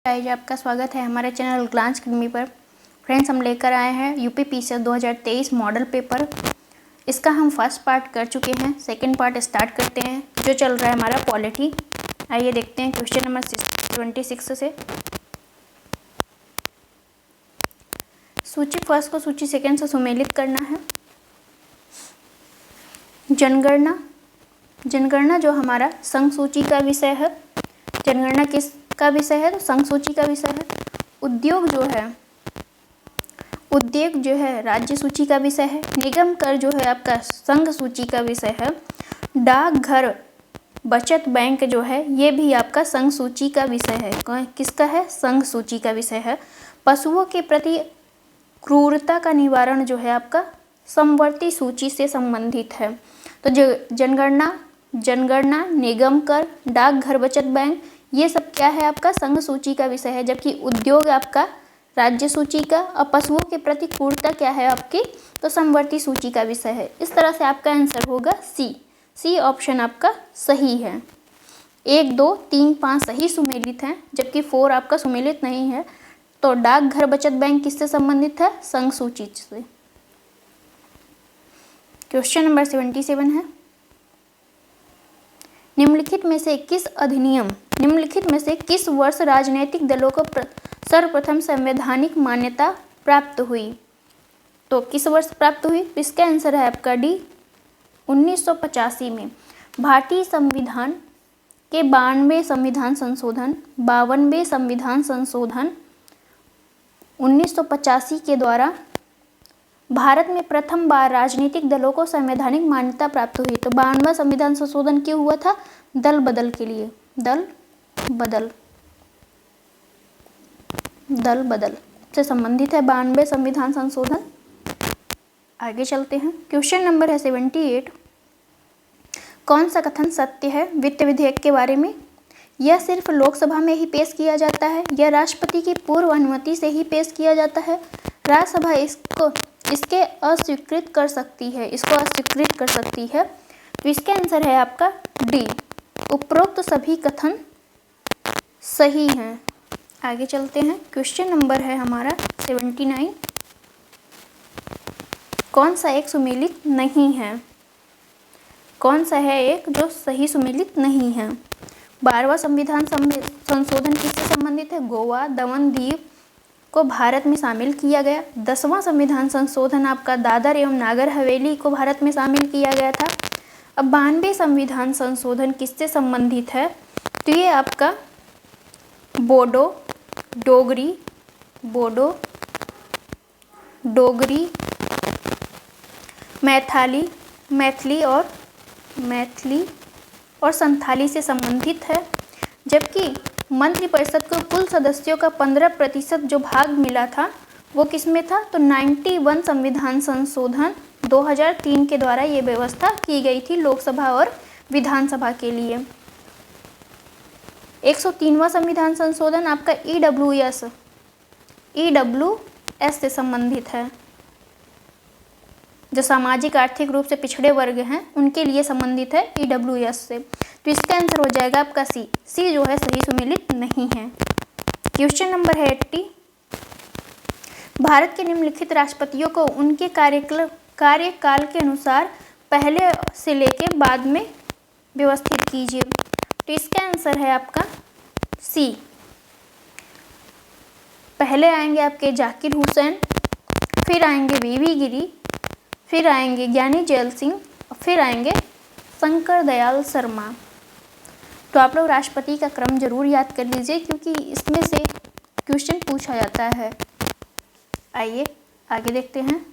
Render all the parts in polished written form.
Guys, आपका स्वागत है हमारे चैनल ग्लांस अकेडमी पर। फ्रेंड्स, हम लेकर आए हैं यूपी पीसीएस 2023 मॉडल पेपर। इसका हम फर्स्ट पार्ट कर चुके हैं, सेकंड पार्ट स्टार्ट करते हैं जो चल रहा है हमारा पॉलिटी। आइए देखते हैं क्वेश्चन नंबर 26 से। सूची फर्स्ट को सूची सेकंड से सुमेलित करना है। जनगणना जनगणना जो हमारा संघ सूची का विषय है। जनगणना किस का विषय है? तो संघ सूची का विषय है। उद्योग जो है राज्य सूची का विषय है। निगम कर जो है आपका संघ सूची का विषय है। डाकघर बचत बैंक जो है ये भी आपका संघ सूची का विषय है। किसका है? संघ सूची का विषय है। पशुओं के प्रति क्रूरता का निवारण जो है आपका समवर्ती सूची से संबंधित है। तो जो जनगणना, निगम कर, डाकघर बचत बैंक, ये सब क्या है? आपका संघ सूची का विषय है। जबकि उद्योग आपका राज्य सूची का और पशुओं के प्रति क्रूरता क्या है आपकी? तो समवर्ती सूची का विषय है। इस तरह से आपका आंसर होगा सी ऑप्शन आपका सही है। 1, 2, 3, 5 सही सुमेलित हैं, जबकि 4 आपका सुमेलित नहीं है। तो डाकघर बचत बैंक किससे संबंधित है? संघ सूची से। क्वेश्चन नंबर 77 है। निम्नलिखित में से किस वर्ष राजनीतिक दलों को सर्वप्रथम संवैधानिक मान्यता प्राप्त हुई? तो किस वर्ष प्राप्त हुई? इसका आंसर है आपका डी, 1985 में। भारतीय संविधान के 92वें संविधान संशोधन, 52वें संविधान संशोधन 1985 के द्वारा भारत में प्रथम बार राजनीतिक दलों को संवैधानिक मान्यता प्राप्त हुई। तो 52वां संविधान संशोधन क्यों हुआ था? दल बदल के लिए। दल बदल से संबंधित है 92वें संविधान संशोधन। आगे चलते हैं। क्वेश्चन नंबर है 78। कौन सा कथन सत्य है वित्त विधेयक के बारे में? यह सिर्फ लोकसभा में ही पेश किया जाता है, यह राष्ट्रपति की पूर्व अनुमति से ही पेश किया जाता है, राज्यसभा इसको अस्वीकृत कर सकती है। तो इसका आंसर है आपका डी, उपरोक्त सभी कथन सही हैं। आगे चलते हैं। क्वेश्चन नंबर है हमारा 79। कौन सा एक सुमेलित नहीं है? कौन सा है एक जो सही सुमेलित नहीं है? 12वां संविधान संशोधन किससे संबंधित है? गोवा, दमन, दीव को भारत में शामिल किया गया। 10वां संविधान संशोधन आपका दादर एवं नागर हवेली को भारत में शामिल किया गया था। अब 92वें संविधान संशोधन किससे संबंधित है? तो ये आपका बोडो, डोगरी, मैथिली और संथाली से संबंधित है। जबकि मंत्रिपरिषद को कुल सदस्यों का 15% जो भाग मिला था वो किसमें था? तो 91 संविधान संशोधन 2003 के द्वारा ये व्यवस्था की गई थी लोकसभा और विधानसभा के लिए। 103वां संविधान संशोधन आपका EWS से संबंधित है। जो सामाजिक आर्थिक रूप से पिछड़े वर्ग हैं उनके लिए संबंधित है EWS से। तो इसका आंसर हो जाएगा आपका सी जो है सही सुमेलित नहीं है। क्वेश्चन नंबर है 80। भारत के निम्नलिखित राष्ट्रपतियों को उनके कार्यकाल के अनुसार पहले से लेकर बाद में व्यवस्थित कीजिए। तो इसका आंसर है आपका सी। पहले आएंगे आपके जाकिर हुसैन, फिर आएंगे वीवी गिरी, फिर आएंगे ज्ञानी जैल सिंह और फिर आएंगे शंकर दयाल शर्मा। तो आप लोग राष्ट्रपति का क्रम जरूर याद कर लीजिए क्योंकि इसमें से क्वेश्चन पूछा जाता है। आइए आगे देखते हैं।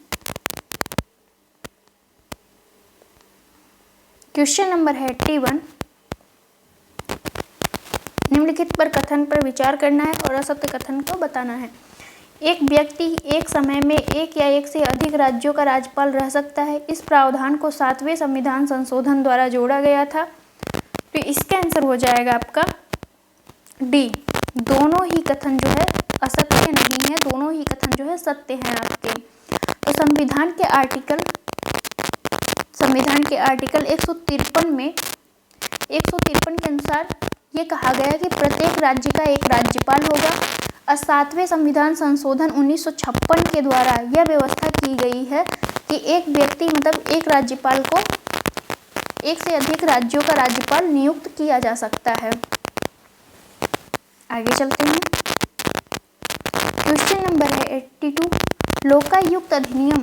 क्वेश्चन नंबर है 81। निम्नलिखित पर कथन पर विचार करना है और असत्य कथन को बताना है। एक व्यक्ति एक समय में एक या एक से अधिक राज्यों का राज्यपाल रह सकता है। इस प्रावधान को 7वें संविधान संशोधन द्वारा जोड़ा गया था। तो इसका आंसर हो जाएगा आपका डी, दोनों ही कथन जो है असत्य नहीं है, दोनों ही कथन जो है सत्य हैं आपके। तो संविधान के आर्टिकल 153 के अनुसार ये कहा गया कि प्रत्येक राज्य का एक राज्यपाल होगा। और 7वें संविधान संशोधन 1956 के द्वारा यह व्यवस्था की गई है कि एक व्यक्ति मतलब एक राज्यपाल को एक से अधिक राज्यों का राज्यपाल नियुक्त किया जा सकता है। आगे चलते हैं। क्वेश्चन नंबर है 82। लोकायुक्त अधिनियम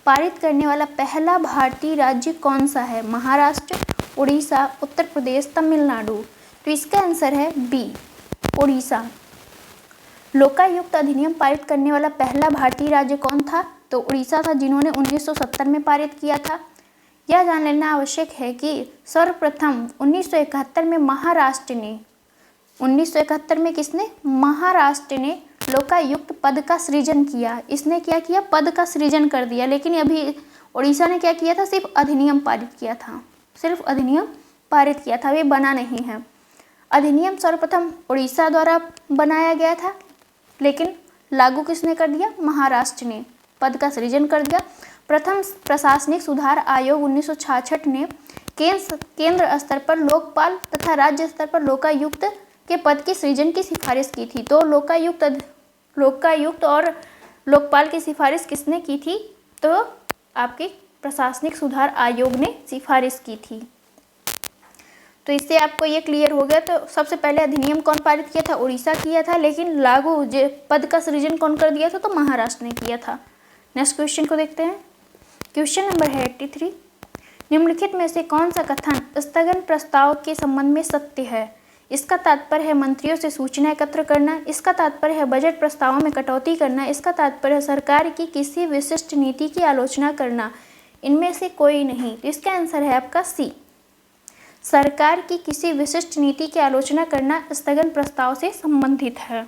पारित करने वाला पहला भारतीय राज्य कौन सा है? महाराष्ट्र, उड़ीसा, उत्तर प्रदेश, तमिलनाडु। तो इसका आंसर है बी, उड़ीसा। लोकायुक्त अधिनियम पारित करने वाला पहला भारतीय राज्य कौन था? तो उड़ीसा था, जिन्होंने 1970 में पारित किया था। यह जान लेना आवश्यक है कि सर्वप्रथम 1971 में महाराष्ट्र ने 1971 में किसने? महाराष्ट्र ने लोकायुक्त पद का सृजन किया। इसने क्या किया? पद का सृजन कर दिया। लेकिन अभी उड़ीसा ने क्या किया था? सिर्फ अधिनियम पारित किया था, सिर्फ अधिनियम पारित किया था, वे बना नहीं है। अधिनियम सर्वप्रथम उड़ीसा द्वारा बनाया गया था, लेकिन लागू किसने कर दिया? महाराष्ट्र ने पद का सृजन कर दिया। प्रथम प्रशासनिक सुधार आयोग 1966 ने केंद्र स्तर पर लोकपाल तथा राज्य स्तर पर लोकायुक्त के पद के सृजन की सिफारिश की थी। तो लोकायुक्त और लोकपाल की सिफारिश किसने की थी? तो आपके प्रशासनिक सुधार आयोग ने सिफारिश की थी। तो इससे आपको ये क्लियर हो गया। तो सबसे पहले अधिनियम कौन पारित किया था? उड़ीसा किया था, लेकिन लागू पद का सृजन कौन कर दिया था? तो महाराष्ट्र ने किया था। नेक्स्ट क्वेश्चन को देखते हैं। क्वेश्चन नंबर है 83। निम्नलिखित में से कौन सा कथन स्थगन प्रस्ताव के संबंध में सत्य है? इसका तात्पर्य है मंत्रियों से सूचना एकत्र करना, इसका तात्पर्य है बजट प्रस्तावों में कटौती करना, इसका तात्पर्य है सरकार की किसी विशिष्ट नीति की आलोचना करना। इनमें से कोई नहीं। तो इसका आंसर है आपका सी, सरकार की किसी विशिष्ट नीति की आलोचना करना स्थगन प्रस्ताव से संबंधित है।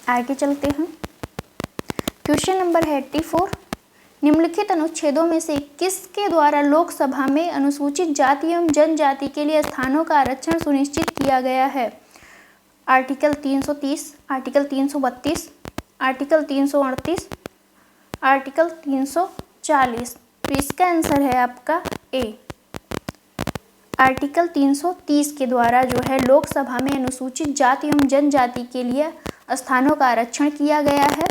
आगे चलते हैं। क्वेश्चन नंबर है 84। निम्नलिखित अनुच्छेदों में से किसके द्वारा लोकसभा में अनुसूचित जाति एवं जनजाति के लिए स्थानों का आरक्षण सुनिश्चित किया गया है? Article 330, article 332, article 338, article 340। तो इसका आंसर है आपका ए, आर्टिकल 330 के द्वारा जो है लोकसभा में अनुसूचित जाति एवं जनजाति के लिए स्थानों का आरक्षण किया गया है।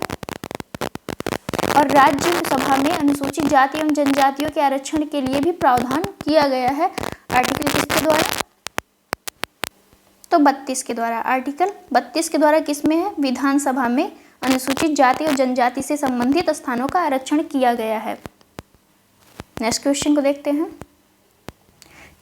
और राज्यसभा में अनुसूचित जाति एवं जनजातियों के आरक्षण के लिए भी प्रावधान किया गया है। आर्टिकल किसके द्वारा? तो 32 के द्वारा। आर्टिकल 32 के द्वारा किसमें है? विधानसभा में अनुसूचित जाति और जनजाति से संबंधित स्थानों का आरक्षण किया गया है। नेक्स्ट क्वेश्चन को देखते हैं।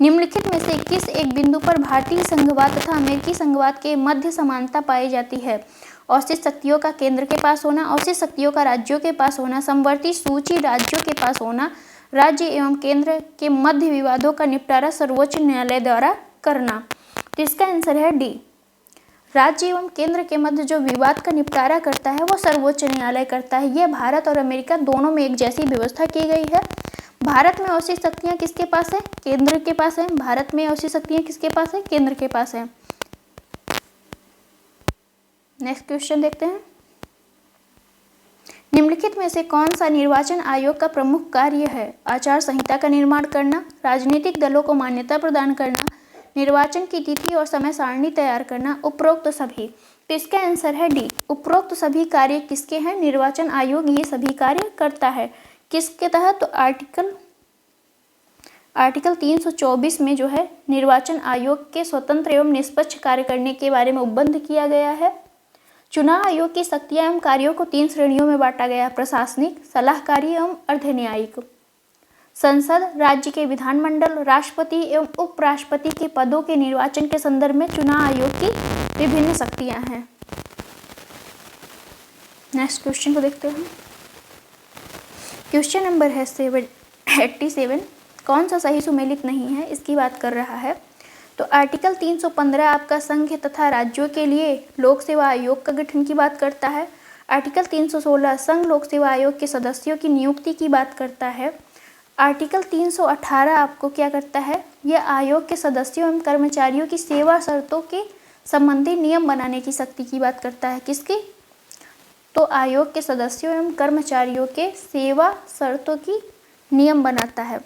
निम्नलिखित में से किस एक बिंदु पर भारतीय संघवाद तथा अमेरिकी संघवाद के मध्य समानता पाई जाती है? औचित्य शक्तियों का केंद्र के पास होना, औचित्य शक्तियों का राज्यों के पास होना, समवर्ती सूची राज्यों के पास होना, राज्य एवं केंद्र के मध्य विवादों का निपटारा सर्वोच्च न्यायालय द्वारा करना। तो इसका आंसर है डी, राज्य एवं केंद्र के मध्य जो विवाद का निपटारा करता है वो सर्वोच्च न्यायालय करता है। यह भारत और अमेरिका दोनों में एक जैसी व्यवस्था की गई है। भारत में औचित्य शक्तियाँ किसके पास है? केंद्र के पास है। भारत में औचित्य शक्तियाँ किसके पास है? केंद्र के पास है। नेक्स्ट क्वेश्चन देखते हैं। निम्नलिखित में से कौन सा निर्वाचन आयोग का प्रमुख कार्य है? आचार संहिता का निर्माण करना, राजनीतिक दलों को मान्यता प्रदान करना, निर्वाचन की तिथि और समय सारणी तैयार करना, उपरोक्त सभी। तो इसका आंसर है डी, उपरोक्त सभी कार्य किसके हैं? निर्वाचन आयोग ये सभी कार्य करता है। किसके तहत? तो आर्टिकल 324 में जो है निर्वाचन आयोग के स्वतंत्र एवं निष्पक्ष कार्य करने के बारे में उपबंध किया गया है। चुनाव आयोग की शक्तियां एवं कार्यों को 3 श्रेणियों में बांटा गया: प्रशासनिक, सलाहकारी एवं अर्धन्यायिक। संसद, राज्य के विधानमंडल, राष्ट्रपति एवं उपराष्ट्रपति के पदों के निर्वाचन के संदर्भ में चुनाव आयोग की विभिन्न शक्तियां हैं। नेक्स्ट क्वेश्चन को देखते हैं। क्वेश्चन नंबर है 87। कौन सा सही सुमेलित नहीं है, इसकी बात कर रहा है। तो आर्टिकल 315 आपका संघ तथा राज्यों के लिए लोक सेवा आयोग का गठन की बात करता है। आर्टिकल 316 संघ लोक सेवा आयोग के सदस्यों की नियुक्ति की बात करता है। आर्टिकल 318 आपको क्या करता है? यह आयोग के सदस्यों एवं कर्मचारियों की सेवा शर्तों के संबंधी नियम बनाने की शक्ति की बात करता है। किसकी? तो आयोग के सदस्यों एवं कर्मचारियों के सेवा शर्तों की नियम बनाता है।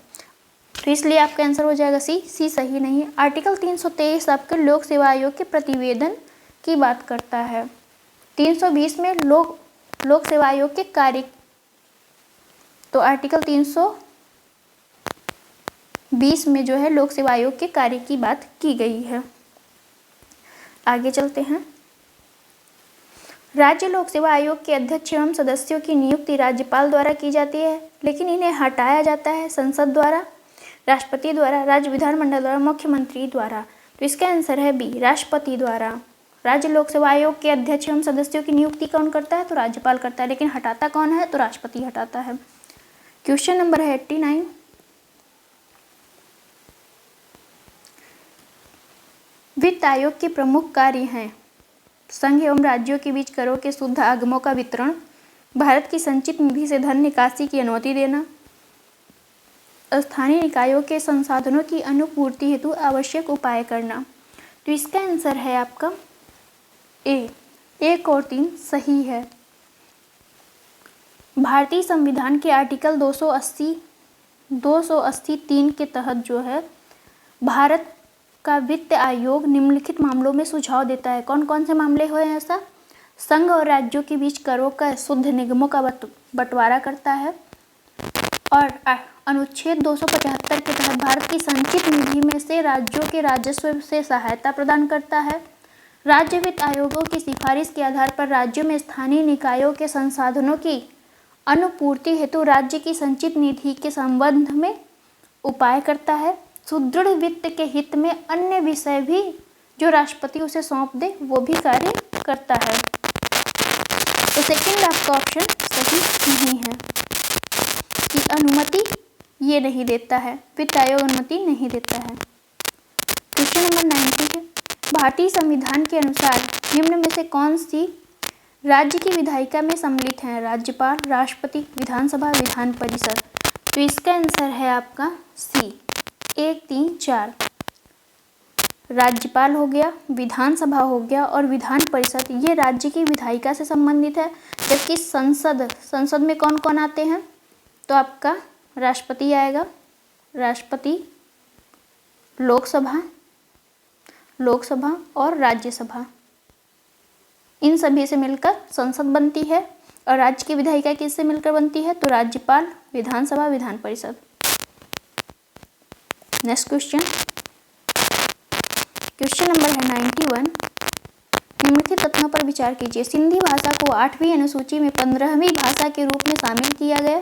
तो इसलिए आपका आंसर हो जाएगा सी सही नहीं है। आर्टिकल 323 आपके लोक सेवा आयोग के प्रतिवेदन की बात करता है। 320 में लोक सेवा आयोग के कार्य, तो आर्टिकल 320 में जो है लोक सेवा आयोग के कार्य की बात की गई है। आगे चलते हैं। राज्य लोक सेवा आयोग के अध्यक्ष एवं सदस्यों की नियुक्ति राज्यपाल द्वारा की जाती है, लेकिन इन्हें हटाया जाता है संसद द्वारा, राष्ट्रपति द्वारा, राज्य विधानमंडल द्वारा, मुख्यमंत्री द्वारा। तो इसका आंसर है बी, राष्ट्रपति द्वारा। राज्य लोक सेवा आयोग के अध्यक्ष एवं सदस्यों की नियुक्ति कौन करता है? तो राज्यपाल करता है, लेकिन हटाता कौन है? तो राष्ट्रपति हटाता है। क्वेश्चन नंबर है 89। वित्त आयोग के प्रमुख कार्य हैं संघ एवं राज्यों के बीच करों के शुद्ध आगमों का वितरण, भारत की संचित निधि से धन निकासी की अनुमति देना, स्थानीय निकायों के संसाधनों की अनुपूर्ति हेतु आवश्यक उपाय करना। तो इसका आंसर है आपका ए, 1 और 3 सही है। भारतीय संविधान के आर्टिकल 280(3) के तहत जो है भारत का वित्त आयोग निम्नलिखित मामलों में सुझाव देता है। कौन कौन से मामले हुए हैं ऐसा? संघ और राज्यों के बीच करों का शुद्ध निगमों का बंटवारा करता है, और अनुच्छेद 275 के तहत भारत की संचित निधि में से राज्यों के राजस्व से सहायता प्रदान करता है। राज्य वित्त आयोगों की सिफारिश के आधार पर राज्यों में स्थानीय निकायों के संसाधनों की अनुपूर्ति हेतु राज्य की संचित निधि के संबंध में उपाय करता है। सुदृढ़ वित्त के हित में अन्य विषय भी जो राष्ट्रपति उसे सौंप दे वो भी कार्य करता है। तो सेकंड आपका ऑप्शन सही नहीं है कि अनुमति ये नहीं देता है, वित्त आयोग अनुमति नहीं देता है। क्वेश्चन नंबर 90 है। भारतीय संविधान के अनुसार निम्न में से कौन सी राज्य की विधायिका में सम्मिलित हैं? राज्यपाल, राष्ट्रपति, विधानसभा, विधान परिषद। तो इसका आंसर है आपका सी, 1, 3, 4। राज्यपाल हो गया, विधानसभा हो गया और विधान परिषद, ये राज्य की विधायिका से संबंधित है। जबकि संसद में कौन कौन आते हैं? तो आपका राष्ट्रपति आएगा, राष्ट्रपति, लोकसभा और राज्यसभा, इन सभी से मिलकर संसद बनती है। और राज्य की विधायिका किससे मिलकर बनती है? तो राज्यपाल, विधानसभा, Vidhan Parishad. Next question number है 91। निम्नलिखित तथ्यों पर विचार कीजिए। सिंधी भाषा को 8वीं अनुसूची में 15वीं भाषा के रूप में शामिल किया गया।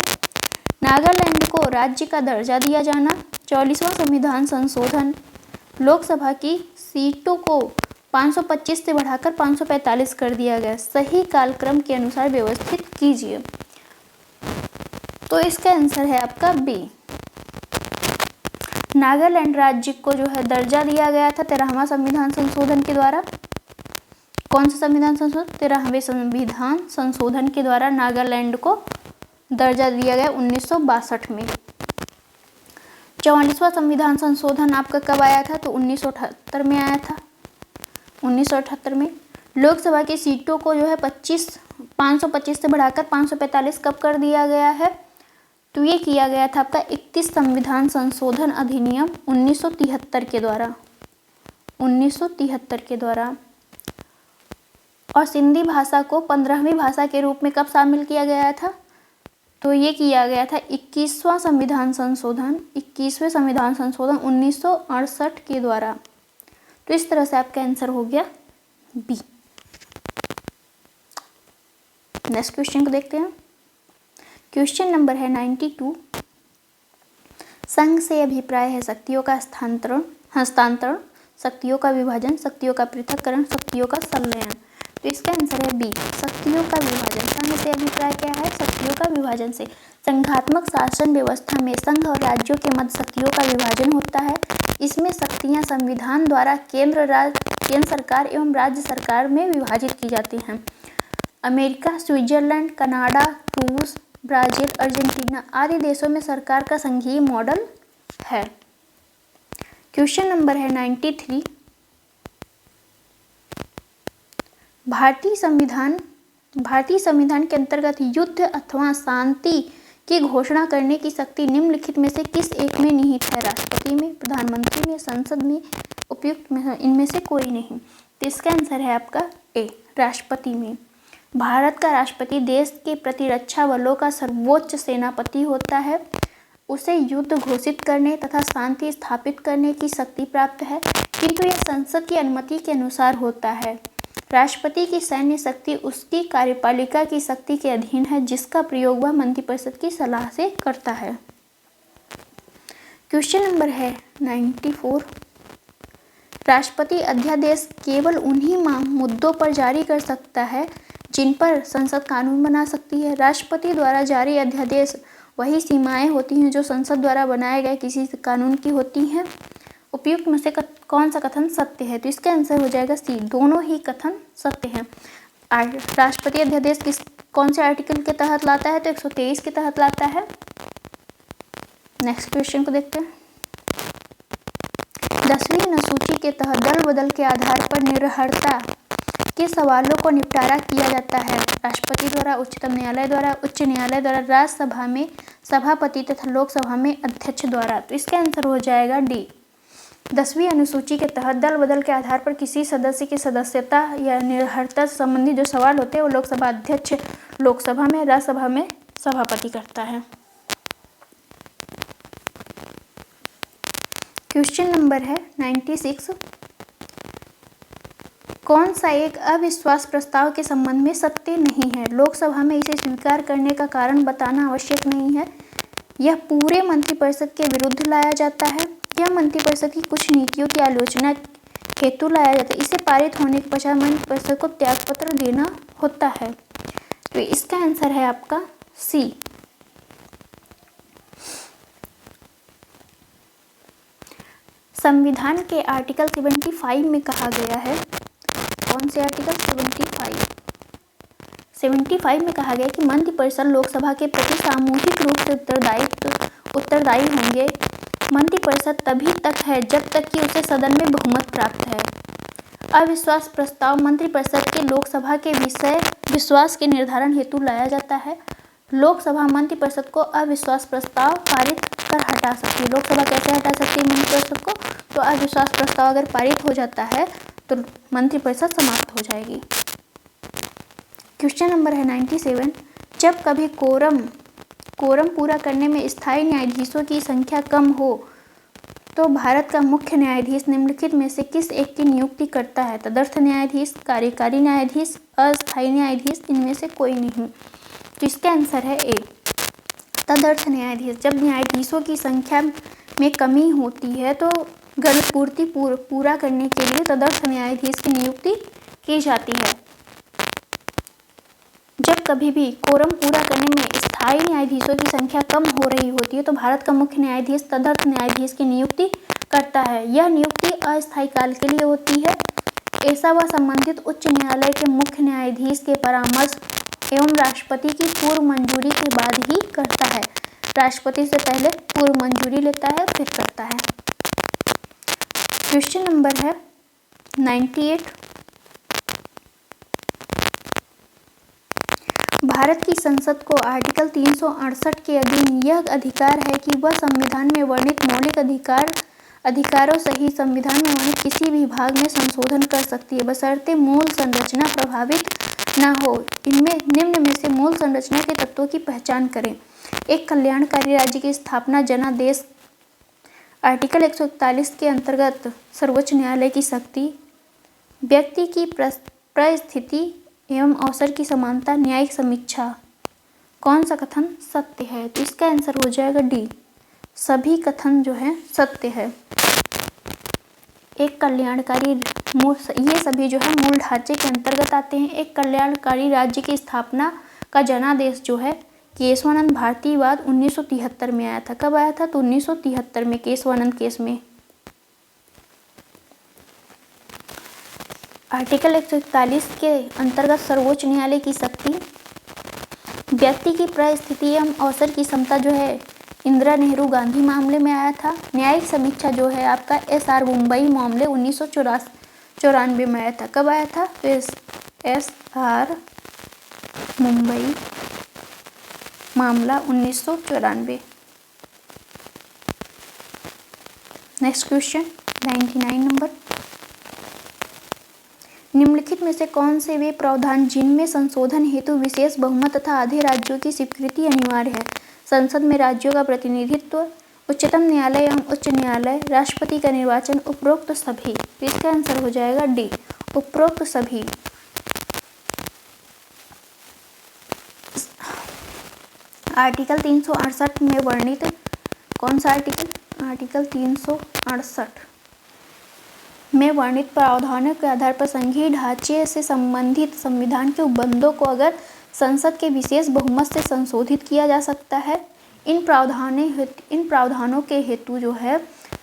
नागालैंड को राज्य का दर्जा दिया जाना, 44वां संविधान संशोधन, लोकसभा की सीटों को 525 से बढ़ाकर 545 कर दिया गया। सही कालक्रम के अनुसार व्यवस्थित कीजिए। तो इसका आंसर है आपका बी। नागालैंड राज्य को जो है दर्जा दिया गया था 13वां संविधान संशोधन के द्वारा। कौन सा संविधान संशोधन? 13वें संविधान संशोधन के द्वारा नागालैंड को दर्जा दिया गया 1962 में। 44वां संविधान संशोधन आपका कब आया था? तो 1978 में आया था। 1978 में। लोकसभा की सीटों को जो है 525 से बढ़ाकर 545 कब कर दिया गया है? तो ये किया गया था आपका 31 संविधान संशोधन अधिनियम 1973 के द्वारा। 1973 के द्वारा। और सिंधी भाषा को 15वीं भाषा के रूप में कब शामिल किया गया था? तो ये किया गया था 21वें संविधान संशोधन 1968 के द्वारा। तो इस तरह से आपका आंसर हो गया बी। नेक्स्ट क्वेश्चन को देखते हैं। क्वेश्चन नंबर है 92। संघ से अभिप्राय है शक्तियों का हस्तांतरण, शक्तियों का विभाजन, शक्तियों का पृथक्करण, शक्तियों का संलयन। तो इसका आंसर है बी, शक्तियों का विभाजन। संघ से अभिप्राय क्या है? शक्तियों का विभाजन से। संघात्मक शासन व्यवस्था में संघ और राज्यों के मध्य शक्तियों का विभाजन होता है। इसमें शक्तियां संविधान द्वारा केंद्र सरकार एवं राज्य सरकार में विभाजित की जाती हैं। अमेरिका, स्विट्जरलैंड, कनाडा, रूस, ब्राजील, अर्जेंटीना आदि देशों में सरकार का संघीय मॉडल है। क्वेश्चन नंबर है 93। भारतीय संविधान के अंतर्गत युद्ध अथवा शांति की घोषणा करने की शक्ति निम्नलिखित में से किस एक में निहित है? राष्ट्रपति में, प्रधानमंत्री में, संसद में, उपयुक्त में, इनमें से कोई नहीं। तो इसका आंसर है आपका ए, राष्ट्रपति में। भारत का राष्ट्रपति देश के प्रतिरक्षा बलों का सर्वोच्च सेनापति होता है। उसे युद्ध घोषित करने तथा शांति स्थापित करने की शक्ति प्राप्त है, किंतु यह संसद की अनुमति के अनुसार होता है। राष्ट्रपति की सैन्य शक्ति उसकी कार्यपालिका की शक्ति के अधीन है, जिसका प्रयोग वह मंत्रिपरिषद की सलाह से करता है। क्वेश्चन नंबर है 94। राष्ट्रपति अध्यादेश केवल उन्हीं मुद्दों पर जारी कर सकता है जिन पर संसद कानून बना सकती है। राष्ट्रपति द्वारा जारी अध्यादेश वही सीमाएं होती हैं जो संसद द्वारा बनाए गए किसी कानून की होती हैं। उपयुक्त में से कौन सा कथन सत्य है? तो इसका आंसर हो जाएगा सी, दोनों ही कथन सत्य हैं। राष्ट्रपति अध्यादेश कौन से आर्टिकल के तहत लाता है? तो 123 के तहत लाता है। नेक्स्ट क्वेश्चन को देखते हैं। 10वीं अनुसूची के तहत दल बदल के आधार पर निर्भरता के सवालों को निपटारा किया जाता है। राष्ट्रपति द्वारा, उच्चतम न्यायालय द्वारा, उच्च न्यायालय द्वारा, राज्यसभा में सभापति तथा लोकसभा में अध्यक्ष द्वारा। तो इसका आंसर हो जाएगा डी। 10वीं अनुसूची के तहत दल बदल के आधार पर किसी सदस्य की सदस्यता या निर्भरता से संबंधित जो सवाल होते हैं वो लोकसभा अध्यक्ष लोकसभा में, राज्यसभा में सभापति करता है। क्वेश्चन नंबर है 96। कौन सा एक अविश्वास प्रस्ताव के संबंध में सत्य नहीं है? लोकसभा में इसे स्वीकार करने का कारण बताना आवश्यक नहीं है। यह पूरे मंत्रिपरिषद के विरुद्ध लाया जाता है। यह मंत्रिपरिषद की कुछ नीतियों की आलोचना हेतु लाया जाता है। इसे पारित होने के पश्चात मंत्रिपरिषद को त्यागपत्र देना होता है। तो इसका आंसर है आपका सी। संविधान के आर्टिकल 75 में कहा गया है, कौन से आर्टिकल? 75 में कहा गया कि मंत्रिपरिषद लोकसभा के प्रति सामूहिक रूप से उत्तरदायी होंगे। मंत्रिपरिषद तभी तक है जब तक कि उसे सदन में बहुमत प्राप्त है। अविश्वास प्रस्ताव मंत्रिपरिषद के लोकसभा के विषय विश्वास के निर्धारण हेतु लाया जाता है। लोकसभा मंत्रिपरिषद को अविश्वास प्रस्ताव पारित कर हटा सकती है। लोकसभा कैसे हटा सकती है मंत्रिपरिषद को? तो अविश्वास प्रस्ताव अगर पारित हो जाता है तो मंत्रिपरिषद समाप्त हो जाएगी। क्वेश्चन नंबर है 97। जब कभी कोरम पूरा करने में स्थायी न्यायाधीशों की संख्या कम हो तो भारत का मुख्य न्यायाधीश निम्नलिखित में से किस एक की नियुक्ति करता है? तदर्थ न्यायाधीश, कार्यकारी न्यायाधीश, अस्थायी न्यायाधीश, इनमें से कोई नहीं। तो इसका आंसर है ए, तदर्थ न्यायाधीश। जब न्यायाधीशों की संख्या में कमी होती है तो गणपूर्ति पूरा करने के लिए तदर्थ न्यायाधीश की नियुक्ति की जाती है। जब कभी भी कोरम पूरा करने में स्थायी न्यायाधीशों की संख्या कम हो रही होती है तो भारत का मुख्य न्यायाधीश तदर्थ न्यायाधीश की नियुक्ति करता है। यह नियुक्ति अस्थायी काल के लिए होती है। ऐसा वह संबंधित उच्च न्यायालय के मुख्य न्यायाधीश के परामर्श एवं राष्ट्रपति की पूर्व मंजूरी के बाद ही करता है। राष्ट्रपति से पहले पूर्व मंजूरी लेता है फिर करता है। क्वेश्चन नंबर है 98। भारत की संसद को आर्टिकल 368 के अधीन यह अधिकार है कि वह संविधान में वर्णित मौलिक अधिकारों सहित संविधान में वर्णित किसी भी भाग में संशोधन कर सकती है, बशर्ते मूल संरचना प्रभावित न हो। इनमें निम्न में से मूल संरचना के तत्वों की पहचान करें। एक कल्याणकारी राज्य की स्थापना, जनादेश। आर्टिकल 141 के अंतर्गत सर्वोच्च न्यायालय की शक्ति, व्यक्ति की परिस्थिति एवं अवसर की समानता, न्यायिक समीक्षा। कौन सा कथन सत्य है? तो इसका आंसर हो जाएगा डी, सभी कथन जो है सत्य है। एक कल्याणकारी ये सभी जो है मूल ढांचे के अंतर्गत आते हैं। एक कल्याणकारी राज्य की स्थापना का जनादेश जो है केशवानंद भारती वाद 1973 में आया था। कब आया था? तो 1973 में केशवानंद केस में। आर्टिकल 141 के अंतर्गत सर्वोच्च न्यायालय की शक्ति, व्यक्ति की परिस्थिति एवं अवसर की समता जो है इंदिरा नेहरू गांधी मामले में आया था। न्यायिक समीक्षा जो है आपका SR मुंबई मामले 1994 में आया था। कब आया था? तो SR मुंबई मामला 1994। Next question 99 number. निम्नलिखित में से कौन से वे प्रावधान जिनमें संशोधन हेतु विशेष बहुमत तथा आधे राज्यों की स्वीकृति अनिवार्य है? संसद में राज्यों का प्रतिनिधित्व, उच्चतम न्यायालय एवं उच्च न्यायालय, राष्ट्रपति का निर्वाचन, उपरोक्त सभी। तो इसका आंसर हो जाएगा डी, उपरोक्त सभी। आर्टिकल 368 में वर्णित कौन सा आर्टिकल? आर्टिकल 368 में वर्णित प्रावधानों के आधार पर संघीय ढांचे से संबंधित संविधान के उपबंधों को अगर संसद के विशेष बहुमत से संशोधित किया जा सकता है। इन प्रावधानों के हेतु जो है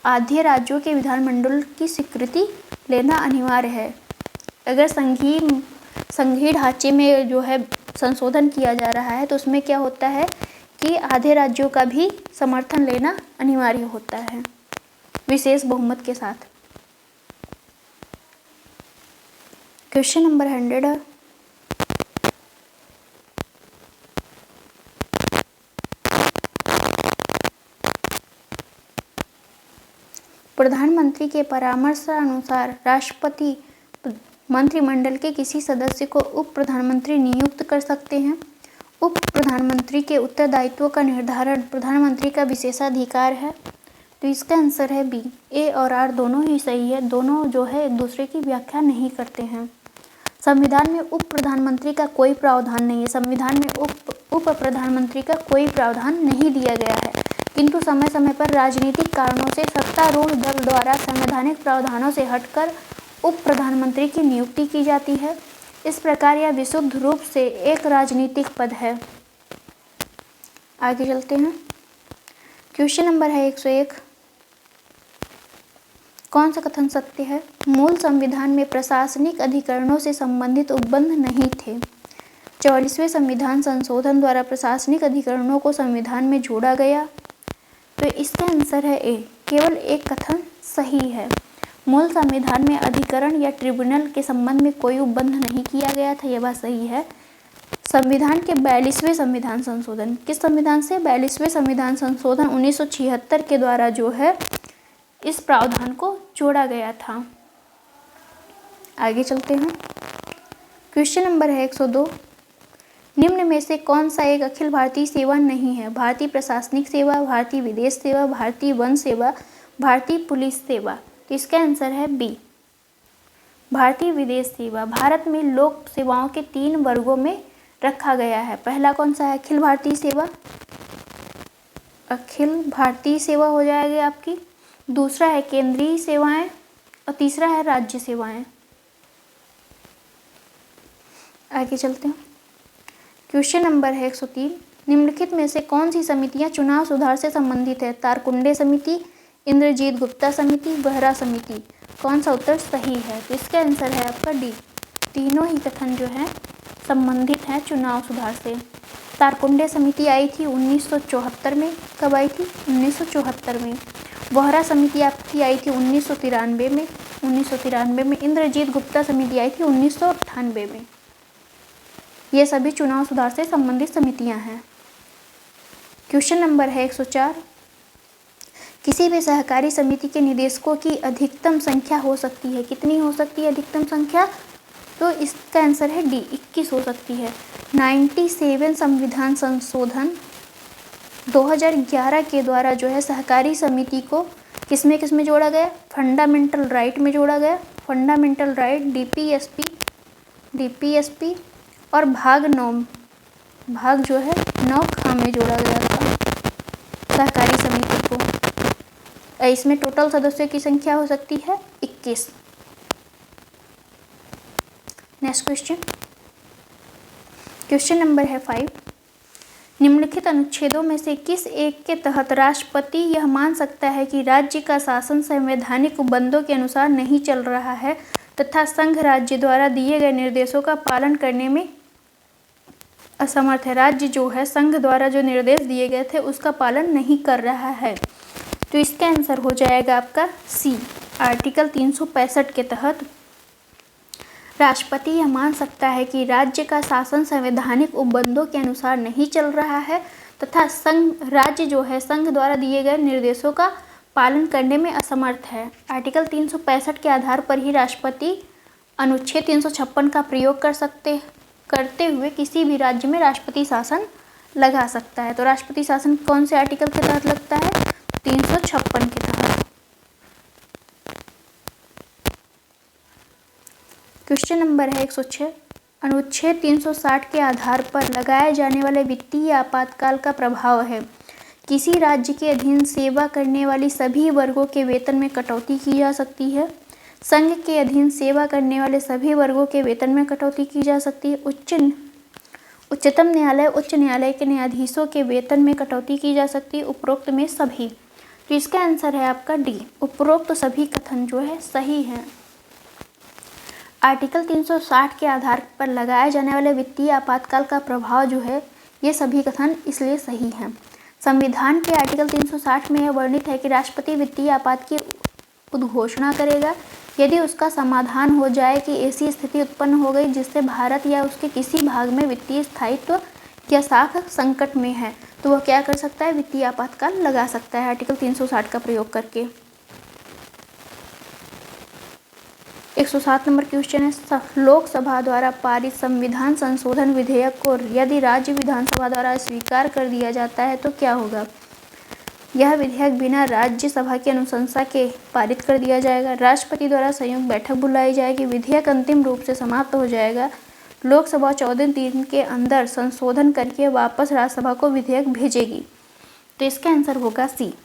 आधे राज्यों के विधानमंडल की स्वीकृति लेना अनिवार्य है। अगर संघीय ढांचे में जो है संशोधन किया जा रहा है तो उसमें क्या होता है कि आधे राज्यों का भी समर्थन लेना अनिवार्य होता है विशेष बहुमत के साथ। Question number 100। प्रधानमंत्री के परामर्शानुसार राष्ट्रपति मंत्रिमंडल के किसी सदस्य को उप प्रधानमंत्री नियुक्त कर सकते हैं। उप प्रधानमंत्री के उत्तरदायित्वों का निर्धारण प्रधानमंत्री का विशेषाधिकार है। तो इसका आंसर है बी। ए और आर दोनों ही सही है, दोनों जो है एक दूसरे की व्याख्या नहीं करते हैं। संविधान में उप प्रधानमंत्री का कोई प्रावधान नहीं है। संविधान में उप प्रधानमंत्री का कोई प्रावधान नहीं दिया गया है, किंतु समय समय पर राजनीतिक कारणों से सत्तारूढ़ दल द्वारा संवैधानिक प्रावधानों से हटकर उप प्रधानमंत्री की नियुक्ति की जाती है। इस प्रकार यह विशुद्ध रूप से एक राजनीतिक पद है। आगे चलते हैं। क्वेश्चन नंबर है 101। कौन सा कथन सत्य है? मूल संविधान में प्रशासनिक अधिकरणों से संबंधित उपबंध नहीं थे। 44वें संविधान संशोधन द्वारा प्रशासनिक अधिकरणों को संविधान में जोड़ा गया। तो इसका आंसर है ए। केवल एक कथन सही है। मूल संविधान में अधिकरण या ट्रिब्यूनल के संबंध में कोई उपबंध नहीं किया गया था, यह बात सही है। संविधान के 42वें संविधान संशोधन, किस संविधान से? 42वें संविधान संशोधन 1976 के द्वारा जो है इस प्रावधान को जोड़ा गया था। आगे चलते हैं। क्वेश्चन नंबर है 102। निम्न में से कौन सा एक अखिल भारतीय सेवा नहीं है? भारतीय प्रशासनिक सेवा, भारतीय विदेश सेवा, भारतीय वन सेवा, भारतीय पुलिस सेवा। तो इसका आंसर है बी, भारतीय विदेश सेवा। भारत में लोक सेवाओं के 3 वर्गों में रखा गया है। पहला कौन सा है? अखिल भारतीय सेवा। अखिल भारतीय सेवा हो जाएगी आपकी। दूसरा है केंद्रीय सेवाएं और तीसरा है राज्य सेवाएं। आगे चलते हैं। क्वेश्चन नंबर है 103। निम्नलिखित में से कौन सी समितियां चुनाव सुधार से संबंधित है? तारकुंडे समिति, इंद्रजीत गुप्ता समिति, बेहरा समिति। कौन सा उत्तर सही है? तो इसका आंसर है आपका डी। तीनों ही कथन जो है संबंधित हैं चुनाव सुधार से। तारकुंडे समिति आई थी 1974 में। कब आई थी? 1974 में। बेहरा समिति आपकी आई थी 1993 में। 1993 में। इंद्रजीत गुप्ता समिति आई थी 1998 में। ये सभी चुनाव सुधार से संबंधित समितियां हैं। क्वेश्चन नंबर है 104। किसी भी सहकारी समिति के निदेशकों की अधिकतम संख्या हो सकती है। कितनी हो सकती है अधिकतम संख्या? तो इसका आंसर है डी, 21 हो सकती है। 97 संविधान संशोधन 2011 के द्वारा जो है सहकारी समिति को किसमें जोड़ा गया? फंडामेंटल राइट में जोड़ा गया। फंडामेंटल राइट डीपीएसपी और भाग 9 जो है 9 खा में जोड़ा गया था सहकारी समिति को। इसमें टोटल सदस्यों की संख्या हो सकती है 21। Next question. क्वेश्चन नंबर है 5। निम्नलिखित अनुच्छेदों में से किस एक के तहत राष्ट्रपति यह मान सकता है कि राज्य का शासन संवैधानिक उपबंधों के अनुसार नहीं चल रहा है तथा संघ राज्य द्वारा दिए गए निर्देशों का पालन करने में असमर्थ है? राज्य जो है संघ द्वारा जो निर्देश दिए गए थे उसका पालन नहीं कर रहा है। तो इसका आंसर हो जाएगा आपका सी। आर्टिकल 365 के तहत राष्ट्रपति यह मान सकता है कि राज्य का शासन संवैधानिक उपबंधों के अनुसार नहीं चल रहा है तथा राज्य जो है संघ द्वारा दिए गए निर्देशों का पालन करने में असमर्थ है। आर्टिकल 365 के आधार पर ही राष्ट्रपति अनुच्छेद 356 का प्रयोग करते हुए किसी भी राज्य में राष्ट्रपति शासन लगा सकता है। तो राष्ट्रपति शासन कौन से आर्टिकल के तहत लगता है? 356 के तहत। क्वेश्चन नंबर है 106। अनुच्छेद 360 के आधार पर लगाए जाने वाले वित्तीय आपातकाल का प्रभाव है। किसी राज्य के अधीन सेवा करने वाली सभी वर्गों के वेतन में कटौती की जा सकती है। संघ के अधीन सेवा करने वाले सभी वर्गों के वेतन में कटौती की जा सकती है। उच्चतम न्यायालय, उच्च न्यायालय के न्यायाधीशों के वेतन में कटौती की जा सकती है। उपरोक्त में सभी। तो इसका आंसर है आपका डी, उपरोक्त सभी कथन जो है सही है। आर्टिकल 360 के आधार पर लगाए जाने वाले वित्तीय आपातकाल का प्रभाव जो है ये सभी कथन इसलिए सही हैं। संविधान के आर्टिकल 360 में यह वर्णित है कि राष्ट्रपति वित्तीय आपात की उद्घोषणा करेगा यदि उसका समाधान हो जाए कि ऐसी स्थिति उत्पन्न हो गई जिससे भारत या उसके किसी भाग में वित्तीय स्थायित्व या साख संकट में है, तो वह क्या कर सकता है? वित्तीय आपातकाल लगा सकता है आर्टिकल 360 का प्रयोग करके। 107 नंबर क्वेश्चन है, लोकसभा द्वारा पारित संविधान संशोधन विधेयक को यदि राज्य विधानसभा द्वारा स्वीकार कर दिया जाता है तो क्या होगा? यह विधेयक बिना राज्यसभा की अनुशंसा के पारित कर दिया जाएगा। राष्ट्रपति द्वारा संयुक्त बैठक बुलाई जाएगी। विधेयक अंतिम रूप से समाप्त हो जाएगा। लोकसभा 14 दिन के अंदर संशोधन करके वापस राज्यसभा को विधेयक भेजेगी। तो इसका आंसर होगा सी,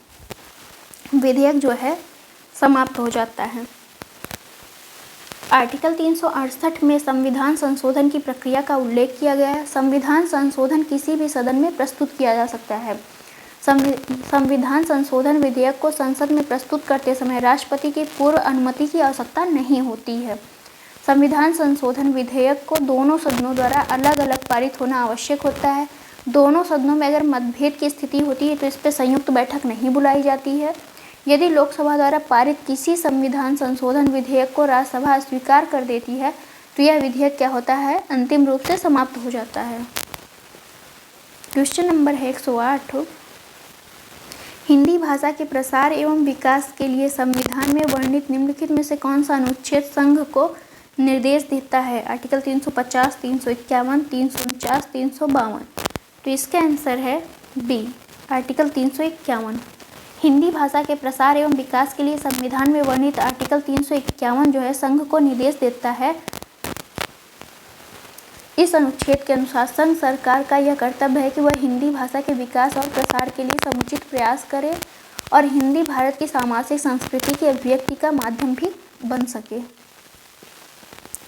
विधेयक जो है समाप्त हो जाता है। आर्टिकल 368 में संविधान संशोधन की प्रक्रिया का उल्लेख किया गया है। संविधान संशोधन किसी भी सदन में प्रस्तुत किया जा सकता है। संविधान संशोधन विधेयक को संसद में प्रस्तुत करते समय राष्ट्रपति की पूर्व अनुमति की आवश्यकता नहीं होती है। संविधान संशोधन विधेयक को दोनों सदनों द्वारा अलग अलग पारित होना आवश्यक होता है। दोनों सदनों में अगर मतभेद की स्थिति होती है तो इस पर संयुक्त बैठक नहीं बुलाई जाती है। यदि लोकसभा द्वारा पारित किसी संविधान संशोधन विधेयक को राज्यसभा स्वीकार कर देती है तो यह विधेयक क्या होता है? अंतिम रूप से समाप्त हो जाता है। क्वेश्चन नंबर है 108। हिंदी भाषा के प्रसार एवं विकास के लिए संविधान में वर्णित निम्नलिखित में से कौन सा अनुच्छेद संघ को निर्देश देता है? आर्टिकल 350, 351, 349, 352। तो इसका आंसर है बी, आर्टिकल 351। हिंदी भाषा के प्रसार एवं विकास के लिए संविधान में वर्णित आर्टिकल 351 जो है संघ को निर्देश देता है। इस अनुच्छेद के अनुसार संघ सरकार का यह कर्तव्य है कि वह हिंदी भाषा के विकास और प्रसार के लिए समुचित प्रयास करे और हिंदी भारत की सामाजिक संस्कृति की अभिव्यक्ति का माध्यम भी बन सके।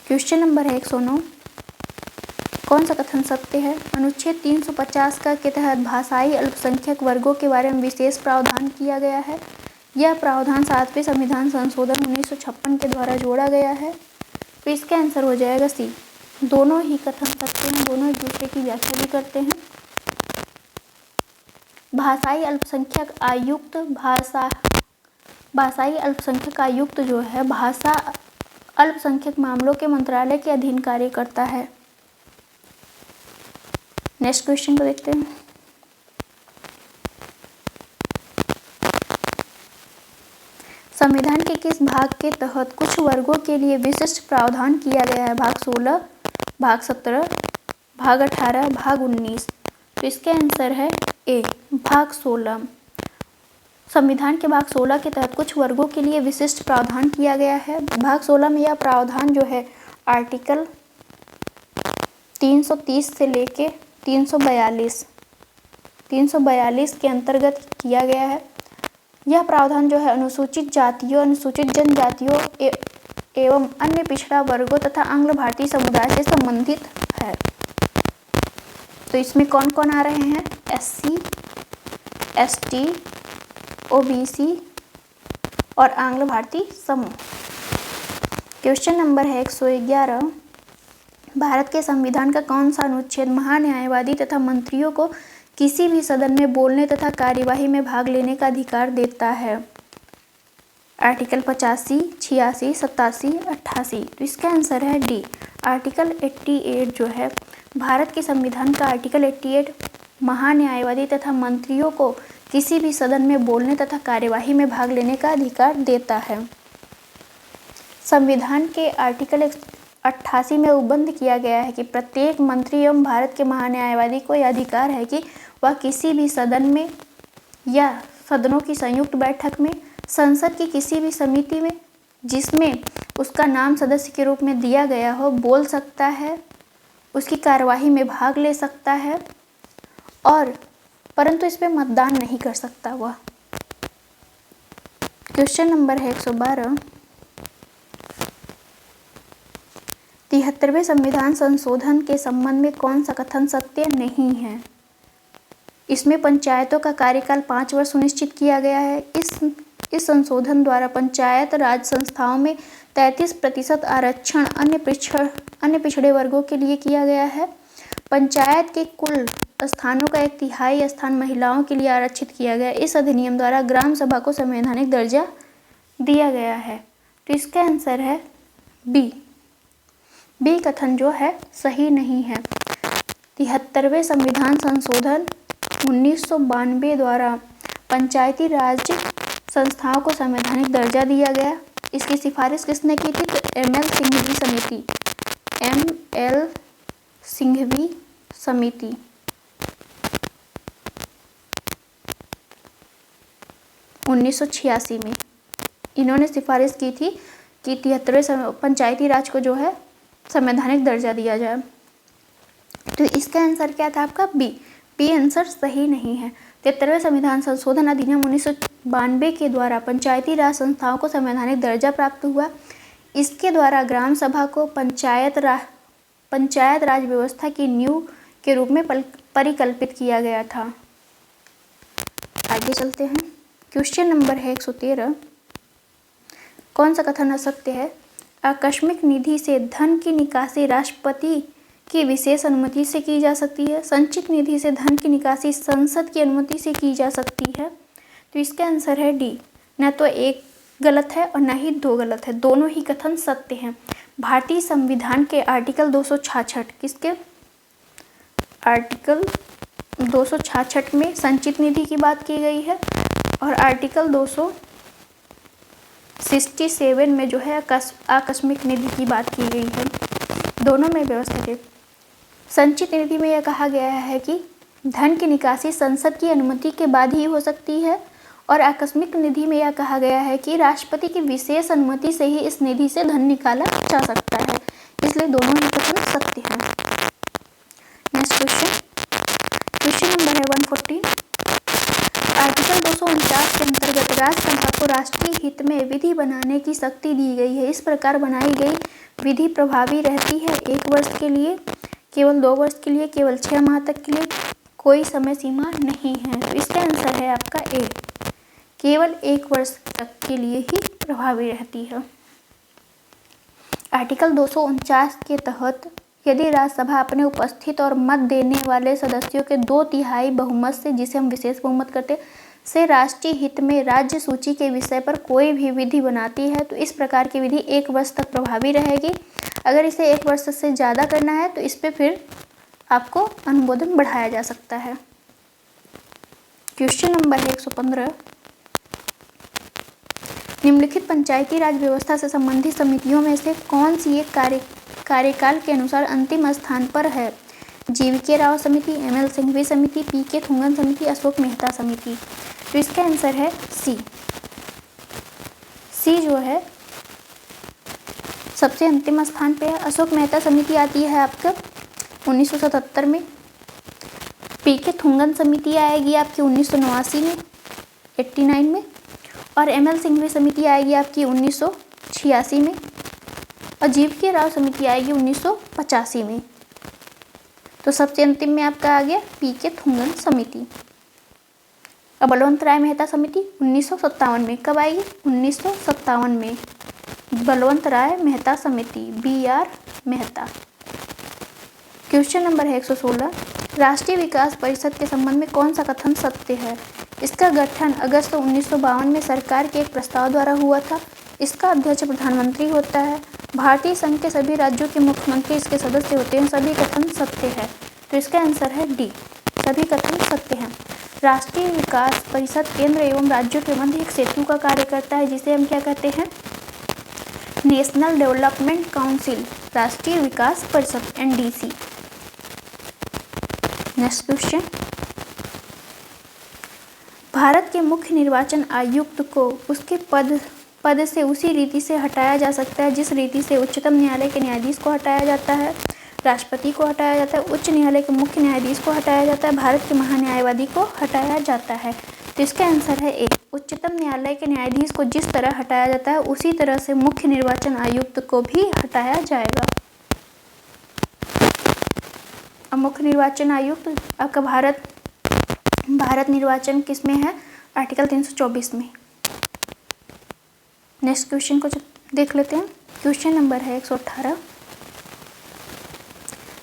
क्वेश्चन नंबर है 109। कौन सा कथन सत्य है? अनुच्छेद 350 के तहत भाषाई अल्पसंख्यक वर्गों के बारे में विशेष प्रावधान किया गया है। यह प्रावधान 7वें संविधान संशोधन 1956 के द्वारा जोड़ा गया है। तो इसका आंसर हो जाएगा सी, दोनों ही कथन सत्य हैं, दोनों एक दूसरे की व्याख्या भी करते हैं। भाषाई अल्पसंख्यक आयुक्त जो है भाषा अल्पसंख्यक मामलों के मंत्रालय के अधीन कार्य करता है। नेक्स्ट क्वेश्चन को देखते हैं। संविधान के किस भाग के तहत कुछ वर्गों के लिए विशिष्ट प्रावधान किया गया है? भाग 16, भाग 17, भाग 18, भाग 19। तो इसके आंसर है ए, भाग 16। संविधान के भाग 16 के तहत कुछ वर्गों के लिए विशिष्ट प्रावधान किया गया है। भाग 16 में यह प्रावधान जो है आर्टिकल 330 से लेके 342 के अंतर्गत किया गया है। यह प्रावधान जो है अनुसूचित जातियों, अनुसूचित जनजातियों एवं अन्य पिछड़ा वर्गों तथा आंग्ल भारतीय समुदाय से संबंधित है। तो इसमें कौन कौन आ रहे हैं? SC, ST, OBC और आंग्ल भारतीय समूह। क्वेश्चन नंबर है 111। भारत के संविधान का कौन सा अनुच्छेद महान्यायवादी तथा मंत्रियों को किसी भी सदन में बोलने तथा कार्यवाही में भाग लेने का अधिकार देता है? आर्टिकल 85, 86, 87, 88। तो इसका आंसर है डी, आर्टिकल 88 जो है भारत के संविधान का आर्टिकल 88 महान्यायवादी तथा मंत्रियों को किसी भी सदन में बोलने तथा कार्यवाही में भाग लेने का अधिकार देता है। संविधान के आर्टिकल 88 में उपबंध किया गया है कि प्रत्येक मंत्री एवं भारत के महान्यायवादी को यह अधिकार है कि वह किसी भी सदन में या सदनों की संयुक्त बैठक में, संसद की किसी भी समिति में जिसमें उसका नाम सदस्य के रूप में दिया गया हो, बोल सकता है, उसकी कार्यवाही में भाग ले सकता है और परंतु इस पर मतदान नहीं कर सकता वह। क्वेश्चन नंबर है 112। 73वें संविधान संशोधन के संबंध में कौन सा कथन सत्य नहीं है? इसमें पंचायतों का कार्यकाल 5 वर्ष सुनिश्चित किया गया है। इस संशोधन द्वारा पंचायत राज संस्थाओं में 33% आरक्षण अन्य पिछड़े वर्गों के लिए किया गया है। पंचायत के कुल स्थानों का 1/3 स्थान महिलाओं के लिए आरक्षित किया गया। इस अधिनियम द्वारा ग्राम सभा को संवैधानिक दर्जा दिया गया है। तो इसका आंसर है बी कथन जो है सही नहीं है। 73वें संविधान संशोधन 1992 द्वारा पंचायती राज संस्थाओं को संवैधानिक दर्जा दिया गया। इसकी सिफारिश किसने की थी? तो एमएल सिंघवी समिति। एमएल सिंघवी समिति 1986 में इन्होंने सिफारिश की थी कि 73वें पंचायती राज को जो है संवैधानिक दर्जा दिया जाए। तो इसका आंसर क्या था आपका? बी आंसर सही नहीं है। 73वें संविधान संशोधन अधिनियम 1992 के द्वारा पंचायती राज संस्थाओं को संवैधानिक दर्जा प्राप्त हुआ। इसके द्वारा ग्राम सभा को पंचायत राज व्यवस्था की नींव के रूप में परिकल्पित किया गया था। आगे चलते हैं। क्वेश्चन नंबर है 113। कौन सा कथन असत्य है? आकस्मिक निधि से धन की निकासी राष्ट्रपति की विशेष अनुमति से की जा सकती है। संचित निधि से धन की निकासी संसद की अनुमति से की जा सकती है। तो इसका आंसर है डी। न तो एक गलत है और न ही 2 गलत है, दोनों ही कथन सत्य हैं। भारतीय संविधान के आर्टिकल 266 किसके? आर्टिकल 266 में संचित निधि की बात की गई है और आर्टिकल 267 में जो है आकस्मिक निधि की बात की गई है। दोनों में व्यवस्थित है। संचित निधि में यह कहा गया है कि धन की निकासी संसद की अनुमति के बाद ही हो सकती है और आकस्मिक निधि में यह कहा गया है कि राष्ट्रपति की विशेष अनुमति से ही इस निधि से धन निकाला जा सकता है। इसलिए दोनों ही कथन सत्य हैं। नेक्स्ट क्वेश्चन नंबर है 114। आर्टिकल 249 के अंतर्गत राज्यसभा को राष्ट्रीय हित में विधि बनाने की शक्ति दी गई है। इस प्रकार बनाई गई विधि प्रभावी रहती है 1 वर्ष के लिए, केवल 2 वर्ष के लिए, केवल 6 माह तक के लिए, कोई समय सीमा नहीं है। तो इसका आंसर है आपका ए, केवल 1 वर्ष तक के लिए ही प्रभावी रहती है। आर्टिकल 249 के तहत यदि राज्यसभा अपने उपस्थित और मत देने वाले सदस्यों के 2/3 बहुमत से, जिसे हम विशेष बहुमत कहते हैं, से राष्ट्रीय हित में राज्य सूची के विषय पर कोई भी विधि बनाती है तो इस प्रकार की विधि 1 वर्ष तक प्रभावी रहेगी। अगर इसे 1 वर्ष से ज़्यादा करना है तो इस पर फिर आपको अनुमोदन बढ़ाया जा सकता है। क्वेश्चन नंबर है 115। निम्नलिखित पंचायती राज व्यवस्था से संबंधित समितियों में से कौन सी एक कार्यकाल के अनुसार अंतिम स्थान पर है? जीवीके राव समिति, एमएल सिंघवी समिति, पीके थुंगन समिति, अशोक मेहता समिति। तो इसका आंसर है सी जो है सबसे अंतिम स्थान पे है। अशोक मेहता समिति आती है आपका 1977 में, पीके थुंगन समिति आएगी आपकी 1989 में 89 में, और एमएल सिंघवी समिति आएगी आपकी 1986 में, और जीवीके राव समिति आएगी 1985 में। तो सबसे अंतिम में आपका आ गया पीके थुंगन समिति। अब बलवंत राय मेहता समिति 1957 में, कब आएगी? 1957 में बलवंत राय मेहता समिति, BR मेहता। क्वेश्चन नंबर है 116। राष्ट्रीय विकास परिषद के संबंध में कौन सा कथन सत्य है? इसका गठन अगस्त 1952 में सरकार के एक प्रस्ताव द्वारा हुआ था। इसका अध्यक्ष प्रधानमंत्री होता है। भारतीय संघ के सभी राज्यों के मुख्यमंत्री इसके सदस्य होते हैं। सभी कथन सत्य है। तो इसका आंसर है डी। सभी कथन सत्य हैं। राष्ट्रीय विकास परिषद केंद्र एवं राज्यों के मध्य एक सेतु का कार्य करता है, जिसे हम क्या कहते हैं? नेशनल डेवलपमेंट काउंसिल, राष्ट्रीय विकास परिषद, NDC। नेक्स्ट क्वेश्चन, भारत के मुख्य निर्वाचन आयुक्त को उसके पद से उसी रीति से हटाया जा सकता है जिस रीति से उच्चतम न्यायालय के न्यायाधीश को हटाया जाता है, राष्ट्रपति को हटाया जाता है, उच्च न्यायालय के मुख्य न्यायाधीश को हटाया जाता है, भारत के महान्यायवादी को हटाया जाता है। तो इसका आंसर है ए, उच्चतम न्यायालय के न्यायाधीश को जिस तरह हटाया जाता है उसी तरह से मुख्य निर्वाचन आयुक्त को भी हटाया जाएगा। अब मुख्य निर्वाचन आयुक्त आपका भारत निर्वाचन किस में है? आर्टिकल 324 में। नेक्स्ट क्वेश्चन को देख लेते हैं। क्वेश्चन नंबर है 118।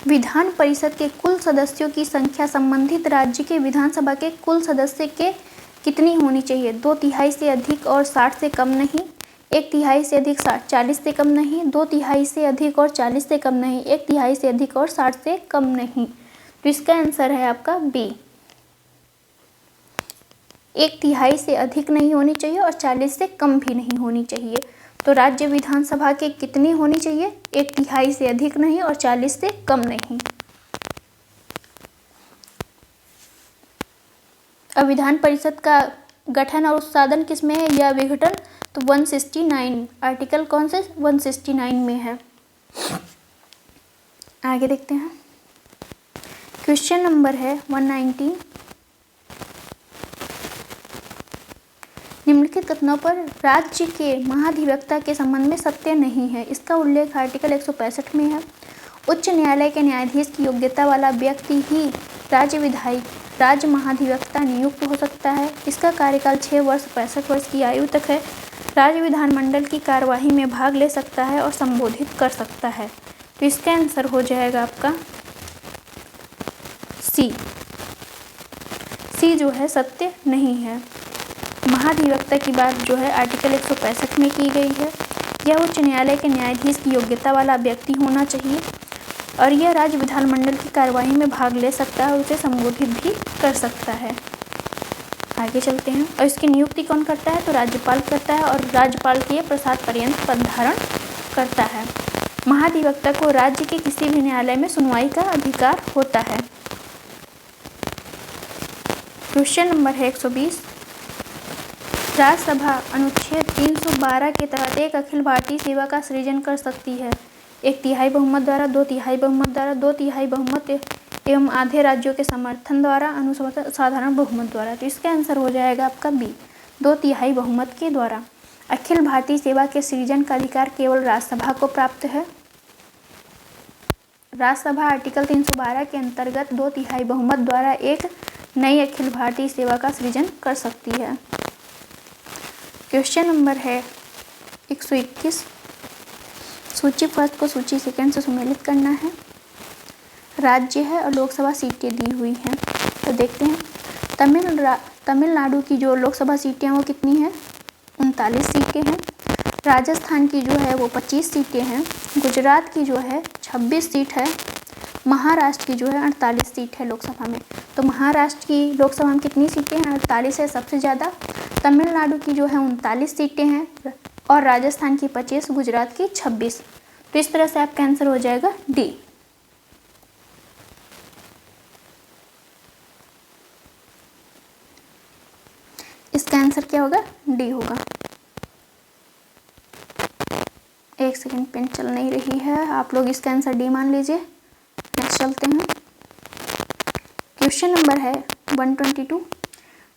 विधान परिषद के कुल सदस्यों की संख्या संबंधित राज्य के विधानसभा के कुल सदस्य के कितनी होनी चाहिए? 2/3 से अधिक और 60 से कम नहीं, 1/3 से अधिक 40 से कम नहीं, 2/3 से अधिक और 40 से कम नहीं, 1/3 से अधिक और 60 से कम नहीं। तो इसका आंसर है आपका बी, 1/3 से अधिक नहीं होनी चाहिए और 40 से कम भी नहीं होनी चाहिए। तो राज्य विधानसभा के कितनी होनी चाहिए? 1/3 से अधिक नहीं और 40 से कम नहीं। अब विधान परिषद का गठन और उत्साधन किस में है या विघटन? तो 169, आर्टिकल कौन से? 169 में है। आगे देखते हैं। क्वेश्चन नंबर है 119। निम्नलिखित कथनों पर राज्य के महाधिवक्ता के संबंध में सत्य नहीं है। इसका उल्लेख आर्टिकल 165 में है। उच्च न्यायालय के न्यायाधीश की योग्यता वाला व्यक्ति ही राज्य महाधिवक्ता नियुक्त हो सकता है। इसका कार्यकाल 6 वर्ष 65 वर्ष की आयु तक है। राज्य विधानमंडल की कार्यवाही में भाग ले सकता है और संबोधित कर सकता है। तो इसका आंसर हो जाएगा आपका सी जो है सत्य नहीं है। महाधिवक्ता की बात जो है आर्टिकल 165 में की गई है। यह उच्च न्यायालय के न्यायाधीश की योग्यता वाला व्यक्ति होना चाहिए और यह राज्य विधानमंडल की कार्यवाही में भाग ले सकता है और उसे संबोधित भी कर सकता है। आगे चलते हैं। और इसकी नियुक्ति कौन करता है? तो राज्यपाल करता है और राज्यपाल के प्रसाद पर्यंत पद धारण करता है। महाधिवक्ता को राज्य के किसी भी न्यायालय में सुनवाई का अधिकार होता है। क्वेश्चन नंबर है 120। राज्यसभा अनुच्छेद 312 के तहत एक अखिल भारतीय सेवा का सृजन कर सकती है 1/3 बहुमत द्वारा, 2/3 बहुमत द्वारा, 2/3 बहुमत एवं आधे राज्यों के समर्थन द्वारा, अनुसाधारण साधारण बहुमत द्वारा। तो इसका आंसर हो जाएगा आपका बी, 2/3 बहुमत के द्वारा। अखिल भारतीय सेवा के सृजन का अधिकार केवल राज्यसभा को प्राप्त है। राज्यसभा आर्टिकल 312 के अंतर्गत 2/3 बहुमत द्वारा एक नई अखिल भारतीय सेवा का सृजन कर सकती है। क्वेश्चन नंबर है 121। सूची फर्स्ट को सूची सेकंड से सुमेलित करना है। राज्य है और लोकसभा सीटें दी हुई हैं। तो देखते हैं। तमिलनाडु की जो लोकसभा सीटें हैं वो कितनी हैं? 39 सीटें हैं। राजस्थान की जो है वो 25 सीटें हैं। गुजरात की जो है 26 सीट है। महाराष्ट्र की जो है 48 सीट है लोकसभा में। तो महाराष्ट्र की लोकसभा में कितनी सीटें हैं? 48 है सबसे ज़्यादा। तमिलनाडु की जो है 39 सीटें हैं और राजस्थान की 25, गुजरात की 26। तो इस तरह से आपका आंसर हो जाएगा डी। इसका आंसर क्या होगा? डी होगा। एक सेकंड, पेन चल नहीं रही है, आप लोग इसका आंसर डी मान लीजिए। नेक्स्ट चलते हैं। क्वेश्चन नंबर है 122।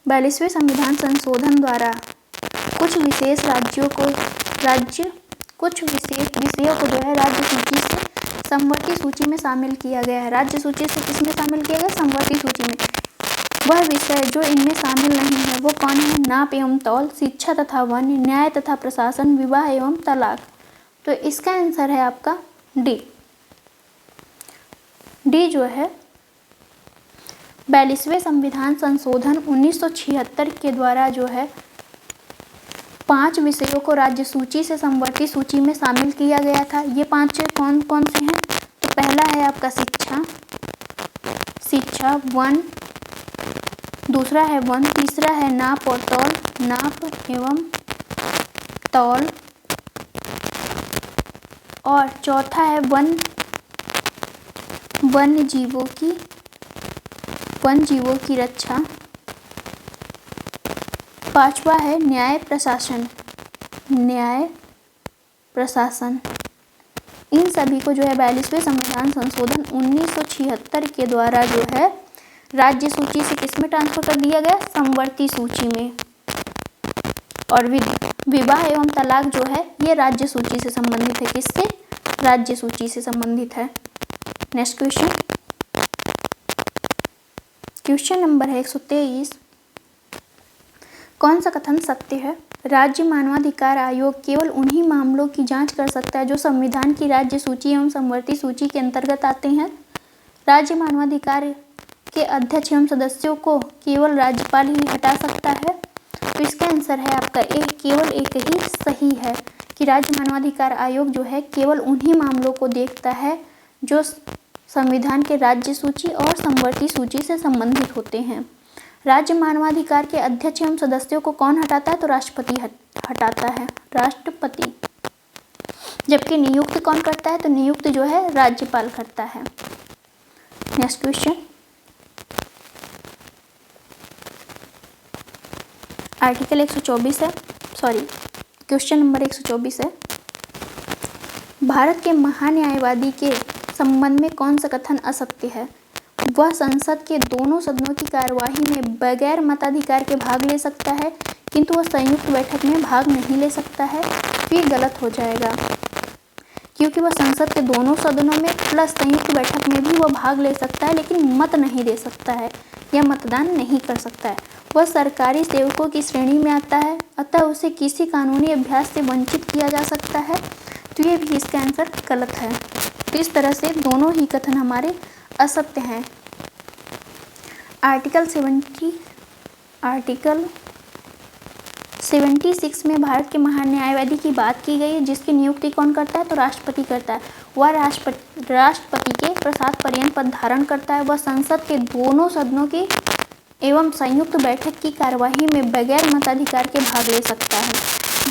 42वें संविधान संशोधन द्वारा कुछ विशेष विषयों को जो है राज्य सूची से समवर्ती सूची में शामिल किया गया है। राज्य सूची से किस में शामिल किया गया? समवर्ती सूची में। वह विषय जो इनमें शामिल नहीं है वो कौन है? नाप एवं तौल, शिक्षा तथा वन, न्याय तथा प्रशासन, विवाह एवं तलाक। तो इसका आंसर है आपका डी। डी जो है 42वें संविधान संशोधन 1976 के द्वारा जो है 5 विषयों को राज्य सूची से समवर्ती सूची में शामिल किया गया था। ये 5 कौन कौन से हैं? तो पहला है आपका शिक्षा, वन, दूसरा है वन, तीसरा है नाप और तौल, नाप एवं तौल, और चौथा है वन्य जीवों की रक्षा, पांचवा है न्याय प्रशासन। इन सभी को जो है 42वें संविधान संशोधन 1976 के द्वारा जो है राज्य सूची से किसमें ट्रांसफर कर दिया गया, समवर्ती सूची में। और विवाह एवं तलाक जो है ये राज्य सूची से संबंधित है, किससे, राज्य सूची से संबंधित है। नेक्स्ट क्वेश्चन नंबर है 123। कौन सा कथन सत्य है? राज्य मानवाधिकार आयोग केवल उन्हीं मामलों की जांच कर सकता है जो संविधान की राज्य सूची एवं समवर्ती सूची के अंतर्गत आते हैं। राज्य मानवाधिकार के अध्यक्ष एवं सदस्यों को केवल राज्यपाल ही हटा सकता है। तो इसका आंसर है आपका ए, केवल एक ही सही है कि राज्य मानवाधिकार आयोग जो है केवल उन्हीं मामलों को देखता है जो संविधान के राज्य सूची और समवर्ती सूची से संबंधित होते हैं। राज्य मानवाधिकार के अध्यक्ष एवं सदस्यों को कौन हटाता है? तो राष्ट्रपति हटाता है, राष्ट्रपति। जबकि नियुक्त कौन करता है? तो नियुक्त जो है राज्यपाल करता है। नेक्स्ट क्वेश्चन, आर्टिकल 124 है, क्वेश्चन नंबर 124 है। भारत के महान्यायवादी के संबंध में कौन सा कथन असत्य है? वह संसद के दोनों सदनों की कार्यवाही में बगैर मताधिकार के भाग ले सकता है, किंतु वह संयुक्त बैठक में भाग नहीं ले सकता है। तो ये गलत हो जाएगा, क्योंकि वह संसद के दोनों सदनों में प्लस संयुक्त बैठक में भी वह भाग ले सकता है, लेकिन मत नहीं दे सकता है या मतदान नहीं कर सकता है। वह सरकारी सेवकों की श्रेणी में आता है, अतः उसे किसी कानूनी अभ्यास से वंचित किया जा सकता है। तो ये भी इसका आंसर गलत है। तो इस तरह से दोनों ही कथन हमारे असत्य हैं। आर्टिकल 76 में भारत के महान्यायवादी की बात की गई है, जिसकी नियुक्ति कौन करता है? तो राष्ट्रपति करता है। वह राष्ट्रपति के प्रसाद पर्यंत पद धारण करता है। वह संसद के दोनों सदनों की एवं संयुक्त बैठक की कार्यवाही में बगैर मताधिकार के भाग ले सकता है।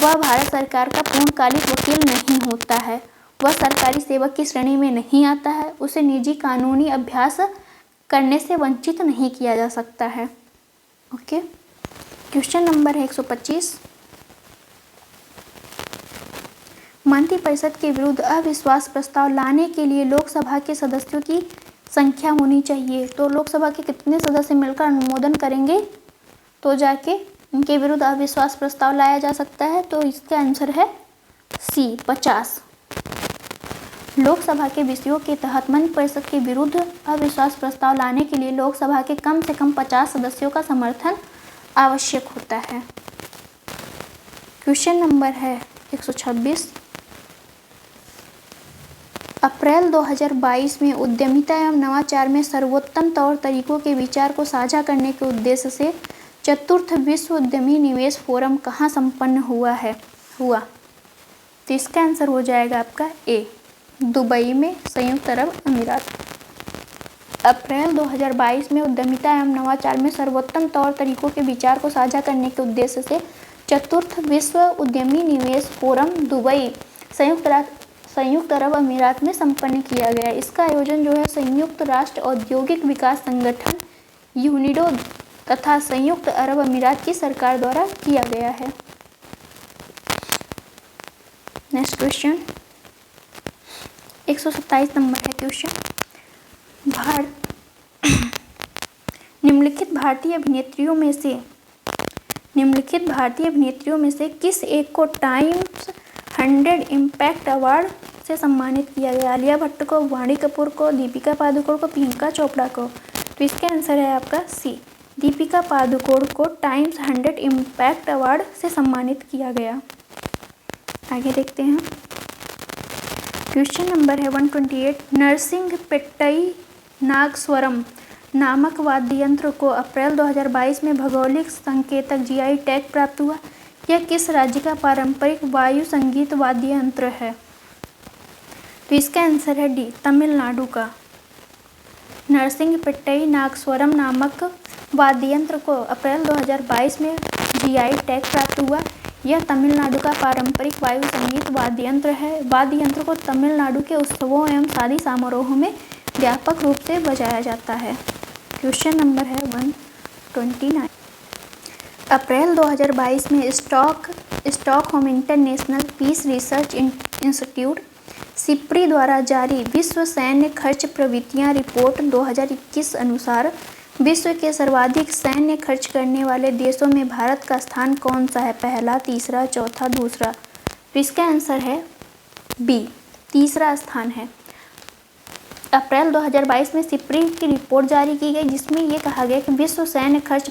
वह भारत सरकार का पूर्णकालिक वकील नहीं होता है। वह सरकारी सेवक की श्रेणी में नहीं आता है। उसे निजी कानूनी अभ्यास करने से वंचित नहीं किया जा सकता है। ओके, क्वेश्चन नंबर है 125। मंत्रिपरिषद के विरुद्ध अविश्वास प्रस्ताव लाने के लिए लोकसभा के सदस्यों की संख्या होनी चाहिए। तो लोकसभा के कितने सदस्य मिलकर अनुमोदन करेंगे तो जाके इनके विरुद्ध अविश्वास प्रस्ताव लाया जा सकता है? तो इसका आंसर है सी, 50। लोकसभा के विषयों के तहत मंत्रिपरिषद के विरुद्ध अविश्वास प्रस्ताव लाने के लिए लोकसभा के कम से कम 50 सदस्यों का समर्थन आवश्यक होता है। क्वेश्चन नंबर है 126। अप्रैल 2022 में उद्यमिता एवं नवाचार में सर्वोत्तम तौर तरीकों के विचार को साझा करने के उद्देश्य से चतुर्थ विश्व उद्यमी निवेश फोरम कहाँ संपन्न हुआ? तो इसका आंसर हो जाएगा आपका ए, दुबई में, संयुक्त अरब अमीरात। अप्रैल 2022 में उद्यमिता एवं नवाचार में सर्वोत्तम तौर तरीकों के विचार को साझा करने के उद्देश्य से चतुर्थ विश्व उद्यमी निवेश फोरम दुबई, संयुक्त अरब अमीरात में संपन्न किया गया। इसका आयोजन जो है संयुक्त राष्ट्र औद्योगिक विकास संगठन यूनिडो तथा संयुक्त अरब अमीरात की सरकार द्वारा किया गया है। नेक्स्ट क्वेश्चन 127 नंबर है क्वेश्चन। निम्नलिखित भारतीय अभिनेत्रियों में से किस एक को टाइम्स 100 इम्पैक्ट अवार्ड से सम्मानित किया गया? आलिया भट्ट को, वाणी कपूर को, दीपिका पादुकोण को, प्रियंका चोपड़ा को? तो इसका आंसर है आपका सी, दीपिका पादुकोण को टाइम्स 100 इम्पैक्ट अवार्ड से सम्मानित किया गया। आगे देखते हैं। क्वेश्चन नंबर है 128। नरसिंह पेट्टई नागस्वरम नामक वाद्य यंत्र को अप्रैल 2022 में भौगोलिक संकेतक जीआई टैग प्राप्त हुआ। यह किस राज्य का पारंपरिक वायु संगीत वाद्य यंत्र है? तो इसका आंसर है डी, तमिलनाडु का। नरसिंह पेट्टई नागस्वरम नामक वाद्य यंत्र को अप्रैल 2022 में जीआई टैग प्राप्त हुआ। यह तमिलनाडु का पारंपरिक वायु संगीत वाद्य यंत्र है। वाद्य यंत्र को तमिलनाडु के उत्सवों एवं शादी समारोहों में व्यापक रूप से बजाया जाता है। क्वेश्चन नंबर है 129। अप्रैल 2022 में Stockholm International Peace Research Institute SIPRI द्वारा जारी विश्व सैन्य खर्च प्रवृत्तियां रिपोर्ट 2021 अनुसार विश्व के सर्वाधिक सैन्य खर्च करने वाले देशों में भारत का स्थान कौन सा है? पहला, तीसरा, चौथा, दूसरा। तो इसका आंसर है बी, तीसरा स्थान है। अप्रैल 2022 में सिप्री की रिपोर्ट जारी की गई जिसमें ये कहा गया कि विश्व सैन्य खर्च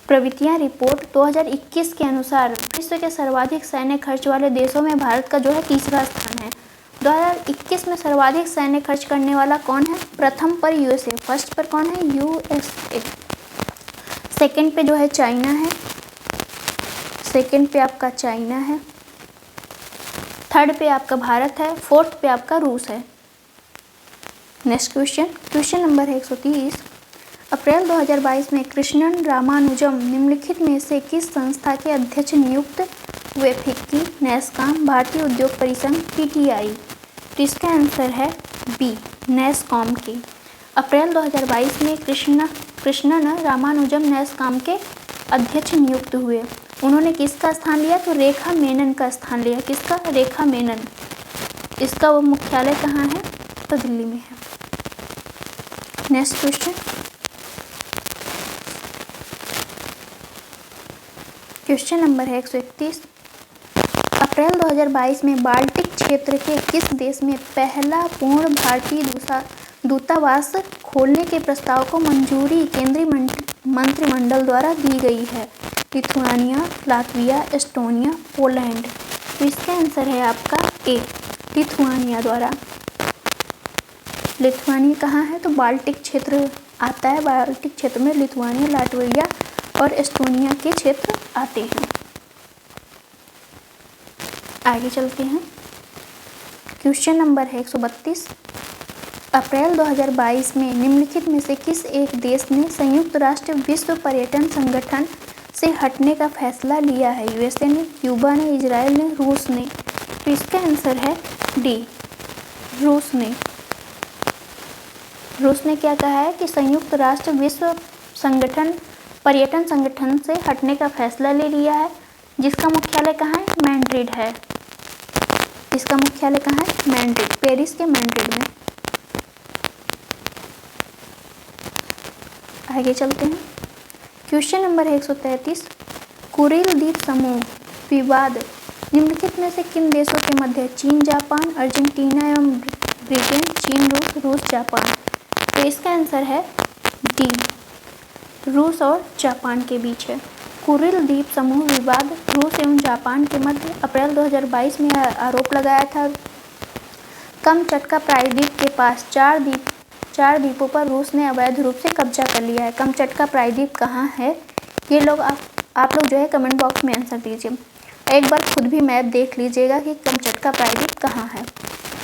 प्रवृत्तियां रिपोर्ट 2021 के अनुसार विश्व के सर्वाधिक सैन्य खर्च वाले देशों में भारत का जो है तीसरा स्थान है। 2021 में सर्वाधिक सैन्य खर्च करने वाला कौन है? प्रथम पर यूएसए, फर्स्ट पर कौन है? यूएसए। सेकंड पे जो है चाइना है, सेकंड पे आपका चाइना है, थर्ड पे आपका भारत है, फोर्थ पे आपका रूस है। नेक्स्ट क्वेश्चन नंबर है 130। अप्रैल 2022 में कृष्णन रामानुजम निम्नलिखित में से किस संस्था के अध्यक्ष नियुक्त हुए? फिक्की, नैसकॉम, भारतीय उद्योग परिसंघ, पीटीआई। तो इसका आंसर है बी, नैसकॉम के। अप्रैल 2022 में कृष्णन रामानुजम नैसकॉम के अध्यक्ष नियुक्त हुए। उन्होंने किसका स्थान लिया? तो रेखा मेनन का स्थान लिया। किसका? रेखा मेनन। इसका वो मुख्यालय कहाँ है? तो दिल्ली में है। नेक्स्ट क्वेश्चन नंबर है 131। अप्रैल 2022 में बाल्टिक क्षेत्र के किस देश में पहला पूर्ण भारतीय दूतावास खोलने के प्रस्ताव को मंजूरी केंद्रीय मंत्रिमंडल द्वारा दी गई है? Lithuania, Latvia, Estonia, Poland. तो इसका आंसर है आपका ए, लिथुआनिया द्वारा। लिथुआनिया कहाँ है? तो बाल्टिक क्षेत्र आता है। बाल्टिक क्षेत्र में लिथुआनिया, लातविया और एस्टोनिया के क्षेत्र आते हैं। आगे चलते हैं। क्वेश्चन नंबर है 132। अप्रैल 2022 में निम्नलिखित में से किस एक देश ने संयुक्त राष्ट्र विश्व पर्यटन संगठन से हटने का फैसला लिया है? यूएसए ने, क्यूबा ने, इजराइल ने, रूस ने। तो इसका आंसर है डी, रूस ने। रूस ने क्या कहा है कि संयुक्त राष्ट्र विश्व पर्यटन संगठन से हटने का फैसला ले लिया है, जिसका मुख्यालय कहाँ है? मैड्रिड है। इसका मुख्यालय कहाँ है? मैड्रिड, पेरिस के मैड्रिड में। आगे चलते हैं। क्वेश्चन नंबर है 133। कुरिल द्वीप समूह विवाद निम्नलिखित में से किन देशों के मध्य? चीन, जापान, अर्जेंटीना एवं ब्रिटेन, चीन, रूस, जापान। तो इसका आंसर है डी, रूस और जापान के बीच है। कुरिल द्वीप समूह विवाद रूस एवं जापान के मध्य अप्रैल 2022 में आरोप लगाया था। कमचटका प्रायद्वीप के पास चार द्वीपों पर रूस ने अवैध रूप से कब्जा कर लिया है। कमचटका प्रायद्वीप कहाँ है? ये लोग आप लोग जो है कमेंट बॉक्स में आंसर दीजिए। एक बार खुद भी मैप देख लीजिएगा कि कमचटका प्रायद्वीप कहाँ है।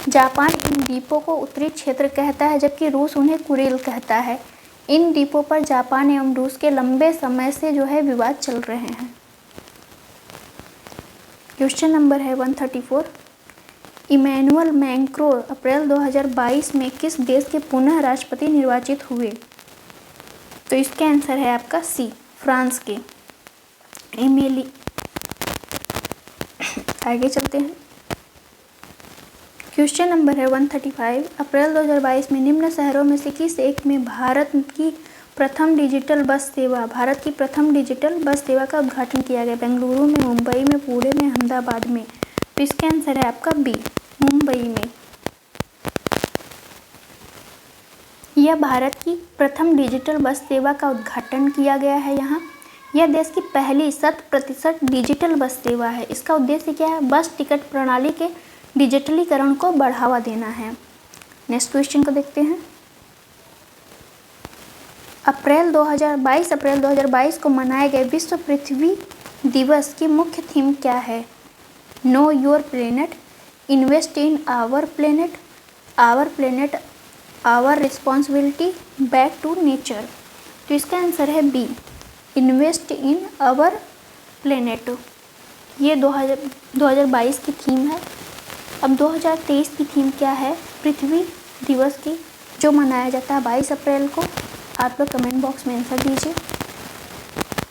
जापान इन द्वीपों को उत्तरी क्षेत्र कहता है, जबकि रूस उन्हें कुरिल कहता है। इन द्वीपों पर जापान एवं रूस के लंबे समय से जो है विवाद चल रहे हैं। क्वेश्चन नंबर है 134। इमैनुअल मैक्रों अप्रैल 2022 में किस देश के पुनः राष्ट्रपति निर्वाचित हुए? तो इसका आंसर है आपका सी, फ्रांस के। आगे चलते हैं। क्वेश्चन नंबर है 135। अप्रैल 2022 में निम्न शहरों में से किस एक में भारत की प्रथम डिजिटल बस सेवा का उद्घाटन किया गया? बेंगलुरु में, मुंबई में, पुणे में, अहमदाबाद में। तो इसका आंसर है आपका बी, मुंबई में। यह भारत की प्रथम डिजिटल बस सेवा का उद्घाटन किया गया है यहाँ। यह देश की पहली 100% डिजिटल बस सेवा है। इसका उद्देश्य क्या है? बस टिकट प्रणाली के डिजिटलीकरण को बढ़ावा देना है। नेक्स्ट क्वेश्चन को देखते हैं। अप्रैल 2022 को मनाए गए विश्व पृथ्वी दिवस की मुख्य थीम क्या है? Know your planet, invest in our planet, our responsibility, back to nature. तो इसका आंसर है B, invest in our planet. ये 2022 की थीम है। अब 2023 की थीम क्या है? पृथ्वी दिवस की, जो मनाया जाता है 22 अप्रैल को। आप लोग कमेंट बॉक्स में आंसर दीजिए।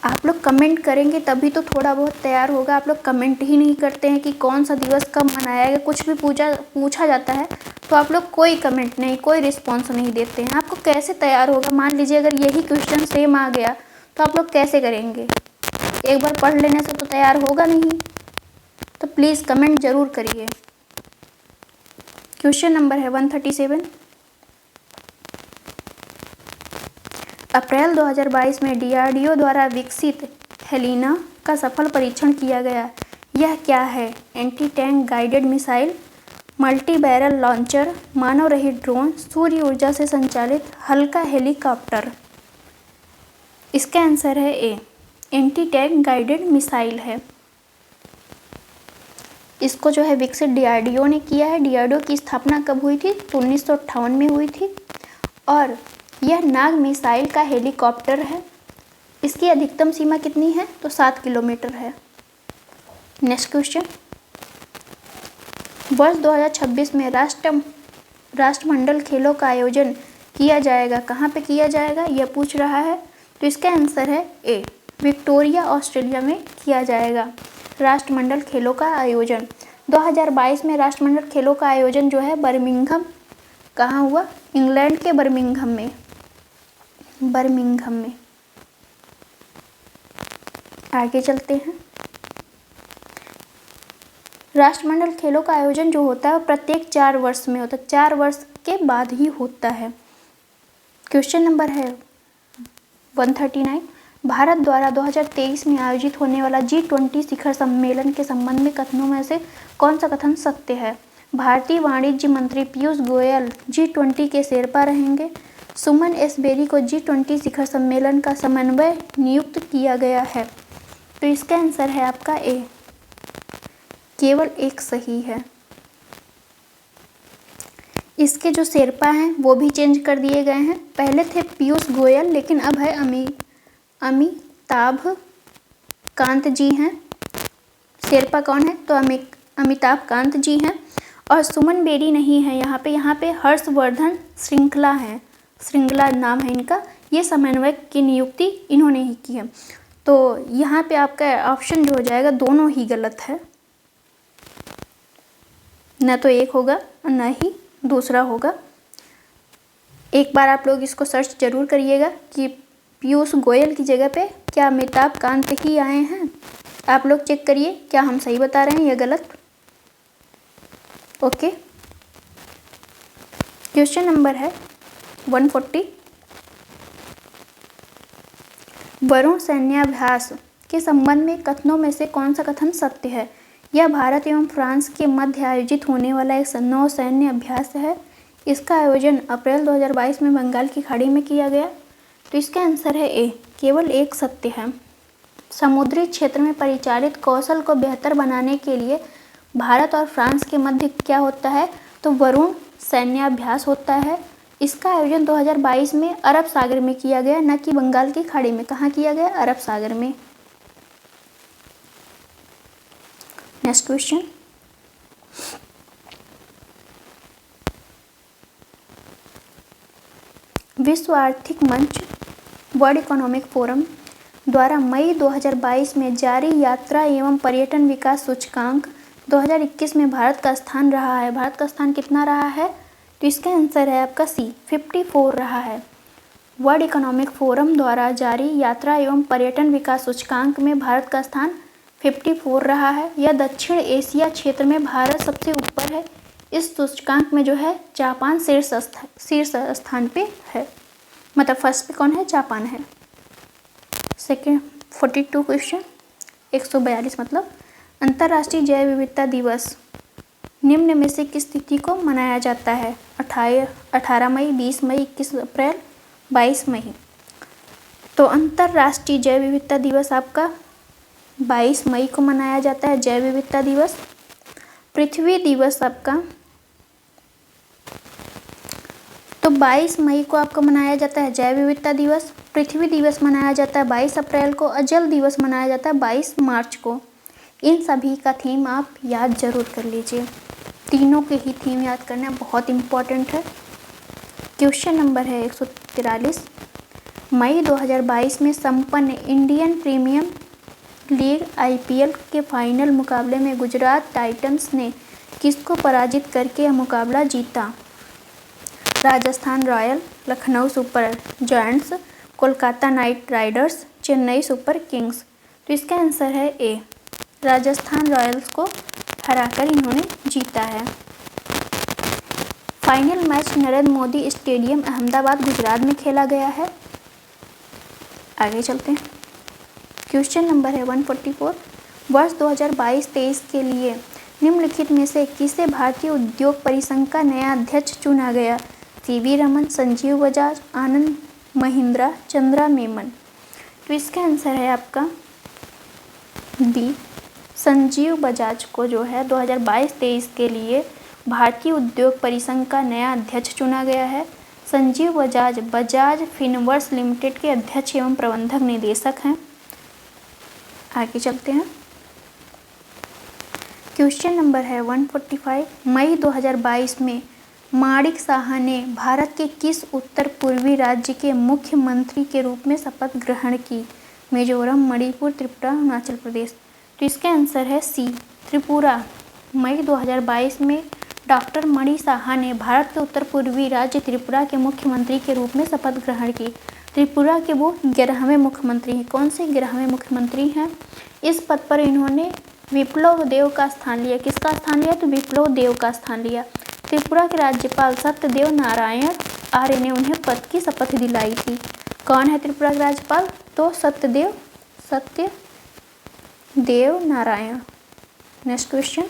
आप लोग कमेंट करेंगे तभी तो थोड़ा बहुत तैयार होगा। आप लोग कमेंट ही नहीं करते हैं कि कौन सा दिवस कब मनाया गया, कुछ भी पूछा जाता है तो आप लोग कोई कमेंट नहीं, कोई रिस्पॉन्स नहीं देते हैं। आपको कैसे तैयार होगा? मान लीजिए अगर यही क्वेश्चन सेम आ गया तो आप लोग कैसे करेंगे? एक बार पढ़ लेने से तो तैयार होगा नहीं। तो प्लीज़ कमेंट ज़रूर करिए। क्वेश्चन नंबर है 137। अप्रैल 2022 में DRDO द्वारा विकसित हेलिना का सफल परीक्षण किया गया। यह क्या है? Anti tank guided missile, multi barrel launcher, मानव रहित ड्रोन, सूर्य ऊर्जा से संचालित हल्का हेलीकॉप्टर। इसका आंसर है ए, एंटी टैंक गाइडेड मिसाइल है। इसको जो है विकसित DRDO ने किया है। DRDO की स्थापना कब हुई थी? तो 1958 में हुई थी। और यह नाग मिसाइल का हेलीकॉप्टर है। इसकी अधिकतम सीमा कितनी है? तो 7 किलोमीटर है। नेक्स्ट क्वेश्चन, वर्ष 2026 में राष्ट्रमंडल खेलों का आयोजन किया जाएगा। कहाँ पे किया जाएगा यह पूछ रहा है। तो इसका आंसर है ए, विक्टोरिया ऑस्ट्रेलिया में किया जाएगा राष्ट्रमंडल खेलों का आयोजन। 2022 में राष्ट्रमंडल खेलों का आयोजन जो है बर्मिंघम, कहाँ हुआ? इंग्लैंड के बर्मिंघम में। आगे चलते हैं। राष्ट्रमंडल खेलों का आयोजन जो होता है वो प्रत्येक 4 वर्ष में होता है, 4 वर्ष के बाद ही होता है। क्वेश्चन नंबर है 139। भारत द्वारा 2023 में आयोजित होने वाला G20 शिखर सम्मेलन के संबंध में कथनों में से कौन सा कथन सत्य है? भारतीय वाणिज्य मंत्री पीयूष गोयल G20 के शेरपा रहेंगे। सुमन एस बेरी को G20 शिखर सम्मेलन का समन्वय नियुक्त किया गया है। तो इसका आंसर है आपका ए, केवल एक सही है। इसके जो शेरपा हैं वो भी चेंज कर दिए गए हैं। पहले थे पीयूष गोयल, लेकिन अब है अमिताभ कांत जी हैं। शेरपा कौन है? तो अमिताभ कांत जी हैं। और सुमन बेरी नहीं है यहाँ पे हर्षवर्धन श्रृंखला है, श्रृंखला नाम है इनका। ये समन्वयक की नियुक्ति इन्होंने ही की है। तो यहाँ पे आपका ऑप्शन जो हो जाएगा दोनों ही गलत है, न तो एक होगा और न ही दूसरा होगा। एक बार आप लोग इसको सर्च जरूर करिएगा कि पीयूष गोयल की जगह पे क्या अमिताभ कांत ही आए हैं। आप लोग चेक करिए क्या हम सही बता रहे हैं या गलत। ओके, क्वेश्चन नंबर है 140। वरुण सैन्याभ्यास के संबंध में कथनों में से कौन सा कथन सत्य है? यह भारत एवं फ्रांस के मध्य आयोजित होने वाला एक नौसैन्य अभ्यास है। इसका आयोजन अप्रैल 2022 में बंगाल की खाड़ी में किया गया। तो इसका आंसर है ए, केवल एक सत्य है। समुद्री क्षेत्र में परिचालित कौशल को बेहतर बनाने के लिए भारत और फ्रांस के मध्य क्या होता है? तो वरुण सैन्याभ्यास होता है। इसका आयोजन 2022 में अरब सागर में किया गया, न कि बंगाल की खाड़ी में। कहाँ किया गया? अरब सागर में। नेक्स्ट क्वेश्चन, विश्व आर्थिक मंच वर्ल्ड इकोनॉमिक फोरम द्वारा मई 2022 में जारी यात्रा एवं पर्यटन विकास सूचकांक 2021 में भारत का स्थान रहा है। भारत का स्थान कितना रहा है? तो इसका आंसर है आपका सी, 54 रहा है। वर्ल्ड इकोनॉमिक फोरम द्वारा जारी यात्रा एवं पर्यटन विकास सूचकांक में भारत का स्थान 54 रहा है। यह दक्षिण एशिया क्षेत्र में भारत सबसे ऊपर है। इस सूचकांक में जो है जापान शीर्ष स्थान पे है, मतलब फर्स्ट पे कौन है? जापान है। सेकेंड 42 क्वेश्चन 142 मतलब अंतर्राष्ट्रीय जैव विविधता दिवस निम्न में से किस तिथि को मनाया जाता है? 18 मई, 20 मई, 21 अप्रैल, 22 मई। तो अंतर्राष्ट्रीय जैव विविधता दिवस आपका 22 मई को मनाया जाता है, जैव विविधता दिवस। पृथ्वी दिवस आपका तो 22 मई को आपका मनाया जाता है जैव विविधता दिवस। पृथ्वी दिवस मनाया जाता है 22 अप्रैल को और जल दिवस मनाया जाता है 22 मार्च को। इन सभी का थीम आप याद जरूर कर लीजिए, तीनों के ही थीम याद करना बहुत इम्पोर्टेंट है। क्वेश्चन नंबर है 143। मई 2022 में संपन्न इंडियन प्रीमियर लीग IPL के फाइनल मुकाबले में गुजरात टाइटंस ने किसको पराजित करके यह मुकाबला जीता? Rajasthan royal, Lucknow super giants, Kolkata night Riders, Chennai super Kings. तो इसका आंसर है ए, राजस्थान रॉयल्स को हराकर इन्होंने जीता है। Final match Narendra Modi stadium Ahmedabad Gujarat में खेला गया है। आगे चलते हैं। क्वेश्चन नंबर है 144। वर्ष 2022-23 के लिए निम्नलिखित में से किसे भारतीय उद्योग परिसंघ का नया अध्यक्ष चुना गया? CV रमन, संजीव बजाज, आनंद महिंद्रा, चंद्रा मेनन। तो इसका आंसर है आपका बी, संजीव बजाज को जो है 2022-23 के लिए भारतीय उद्योग परिसंघ का नया अध्यक्ष चुना गया है। संजीव बजाज बजाज फिनवर्स लिमिटेड के अध्यक्ष एवं प्रबंधक निदेशक हैं। आगे चलते हैं। क्वेश्चन नंबर है 145। मई 2022 में माणिक साहा ने भारत के किस उत्तर पूर्वी राज्य के मुख्यमंत्री के रूप में शपथ ग्रहण की? मिजोरम, मणिपुर, त्रिपुरा, अरुणाचल प्रदेश। तो इसका आंसर है सी, त्रिपुरा। मई 2022 में डॉक्टर मणि साहा ने भारत के उत्तर पूर्वी राज्य त्रिपुरा के मुख्यमंत्री के रूप में शपथ ग्रहण की। त्रिपुरा के वो 11वें मुख्यमंत्री हैं। कौन से 11वें मुख्यमंत्री हैं? इस पद पर इन्होंने विप्लव देव का स्थान लिया। किसका स्थान लिया? तो विप्लव देव का स्थान लिया। त्रिपुरा के राज्यपाल सत्यदेव नारायण आर्य ने उन्हें पद की शपथ दिलाई थी। कौन है त्रिपुरा के राज्यपाल? तो Satyadev Narayan. Next question.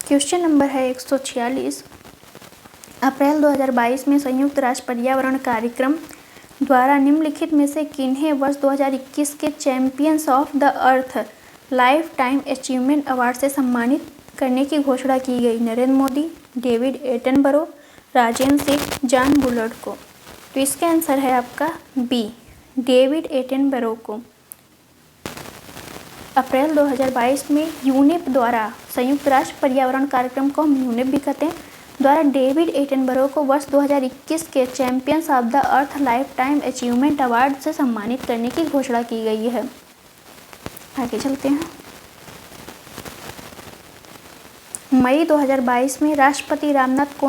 Question number है 146। अप्रैल 2022 में संयुक्त राष्ट्र पर्यावरण कार्यक्रम द्वारा निम्नलिखित में से किन्हें वर्ष 2021 के champions of the earth life time achievement award से सम्मानित करने की घोषणा की गई? Narendra Modi, David Attenborough, Rajendra Singh, John Bullard को। तो इसका आंसर है आपका बी, डेविड एटनबरो को। अप्रैल 2022 में यूनेप द्वारा, संयुक्त राष्ट्र पर्यावरण कार्यक्रम को हम यूनेप भी कहते हैं, द्वारा डेविड एटनबरो को वर्ष 2021 के champions of the earth life time achievement award से सम्मानित करने की घोषणा की गई है। आगे चलते हैं। मई 2022 में राष्ट्रपति रामनाथ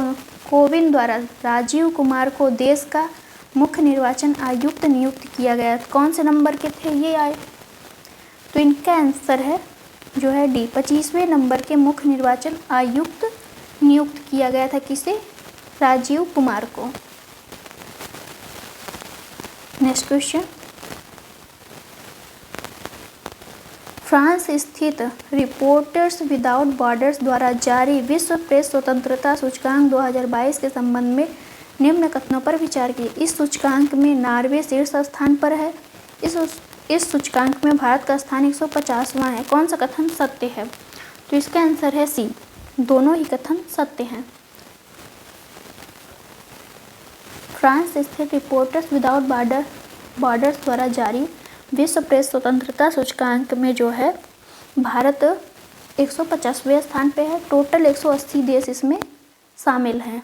कोविंद द्वारा राजीव कुमार को देश का मुख्य निर्वाचन आयुक्त नियुक्त किया गया। कौन से नंबर के थे ये आए? तो इनका आंसर है जो है डी, 25वें नंबर के मुख्य निर्वाचन आयुक्त नियुक्त किया गया था। किसे? राजीव कुमार को। Next question. फ्रांस स्थित रिपोर्टर्स विदाउट बॉर्डर्स द्वारा जारी विश्व प्रेस स्वतंत्रता सूचकांक 2022 के संबंध में निम्न कथनों पर विचार कीजिए। इस सूचकांक में नॉर्वे शीर्ष स्थान पर है। इस सूचकांक में भारत का स्थान 150वां है। कौन सा कथन सत्य है? तो इसका आंसर है सी, दोनों ही कथन सत्य हैं। फ्रांस स्थित रिपोर्टर्स विदाउट बॉर्डर्स द्वारा जारी विश्व प्रेस स्वतंत्रता सूचकांक में जो है भारत 150वें स्थान पे है। टोटल 180 देश इसमें शामिल हैं।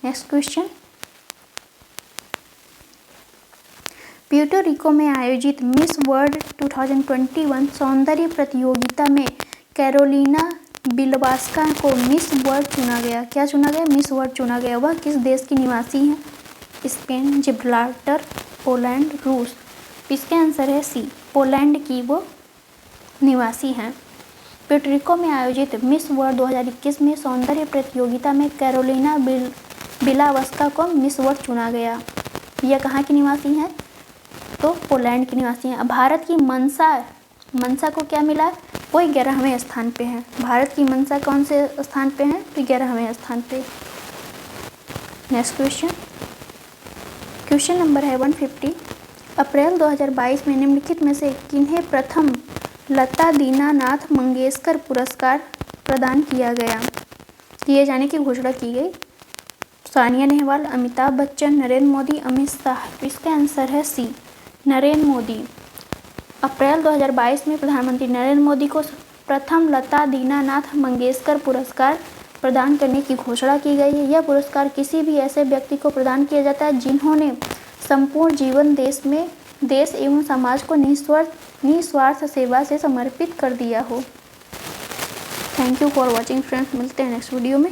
Next question. प्यूर्टो रिको में आयोजित मिस वर्ल्ड 2021 सौंदर्य प्रतियोगिता में कैरोलिना बिलबास्का को मिस वर्ल्ड चुना गया। क्या चुना गया? मिस वर्ल्ड चुना गया। वह किस देश की निवासी हैं? स्पेन, जिब्राल्टर, पोलैंड, रूस। इसका आंसर है सी, पोलैंड की वो निवासी हैं। प्यूर्टो रिको में आयोजित मिस वर्ल्ड 2021 में सौंदर्य प्रतियोगिता में कैरोलिना बिलावस्का को मिस वर्ल्ड चुना गया। यह कहाँ की निवासी हैं? तो पोलैंड की निवासी हैं। भारत की मनसा को क्या मिला? वो 11वें स्थान पे हैं। भारत की मनसा कौन से स्थान पे हैं? तो 11वें स्थान पे। Next question. क्वेश्चन नंबर है 150। अप्रैल 2022 में निम्नलिखित में से किन्हें प्रथम लता दीनानाथ मंगेशकर पुरस्कार प्रदान किए जाने की घोषणा की गई? सानिया नेहवाल, अमिताभ बच्चन, नरेंद्र मोदी, अमित शाह। इसका आंसर है सी, नरेंद्र मोदी। अप्रैल 2022 में प्रधानमंत्री नरेंद्र मोदी को प्रथम लता दीनानाथ मंगेशकर पुरस्कार प्रदान करने की घोषणा की गई है। यह पुरस्कार किसी भी ऐसे व्यक्ति को प्रदान किया जाता है जिन्होंने संपूर्ण जीवन देश एवं समाज को निस्वार्थ सेवा से समर्पित कर दिया हो। Thank you for watching friends, मिलते हैं नेक्स्ट वीडियो में।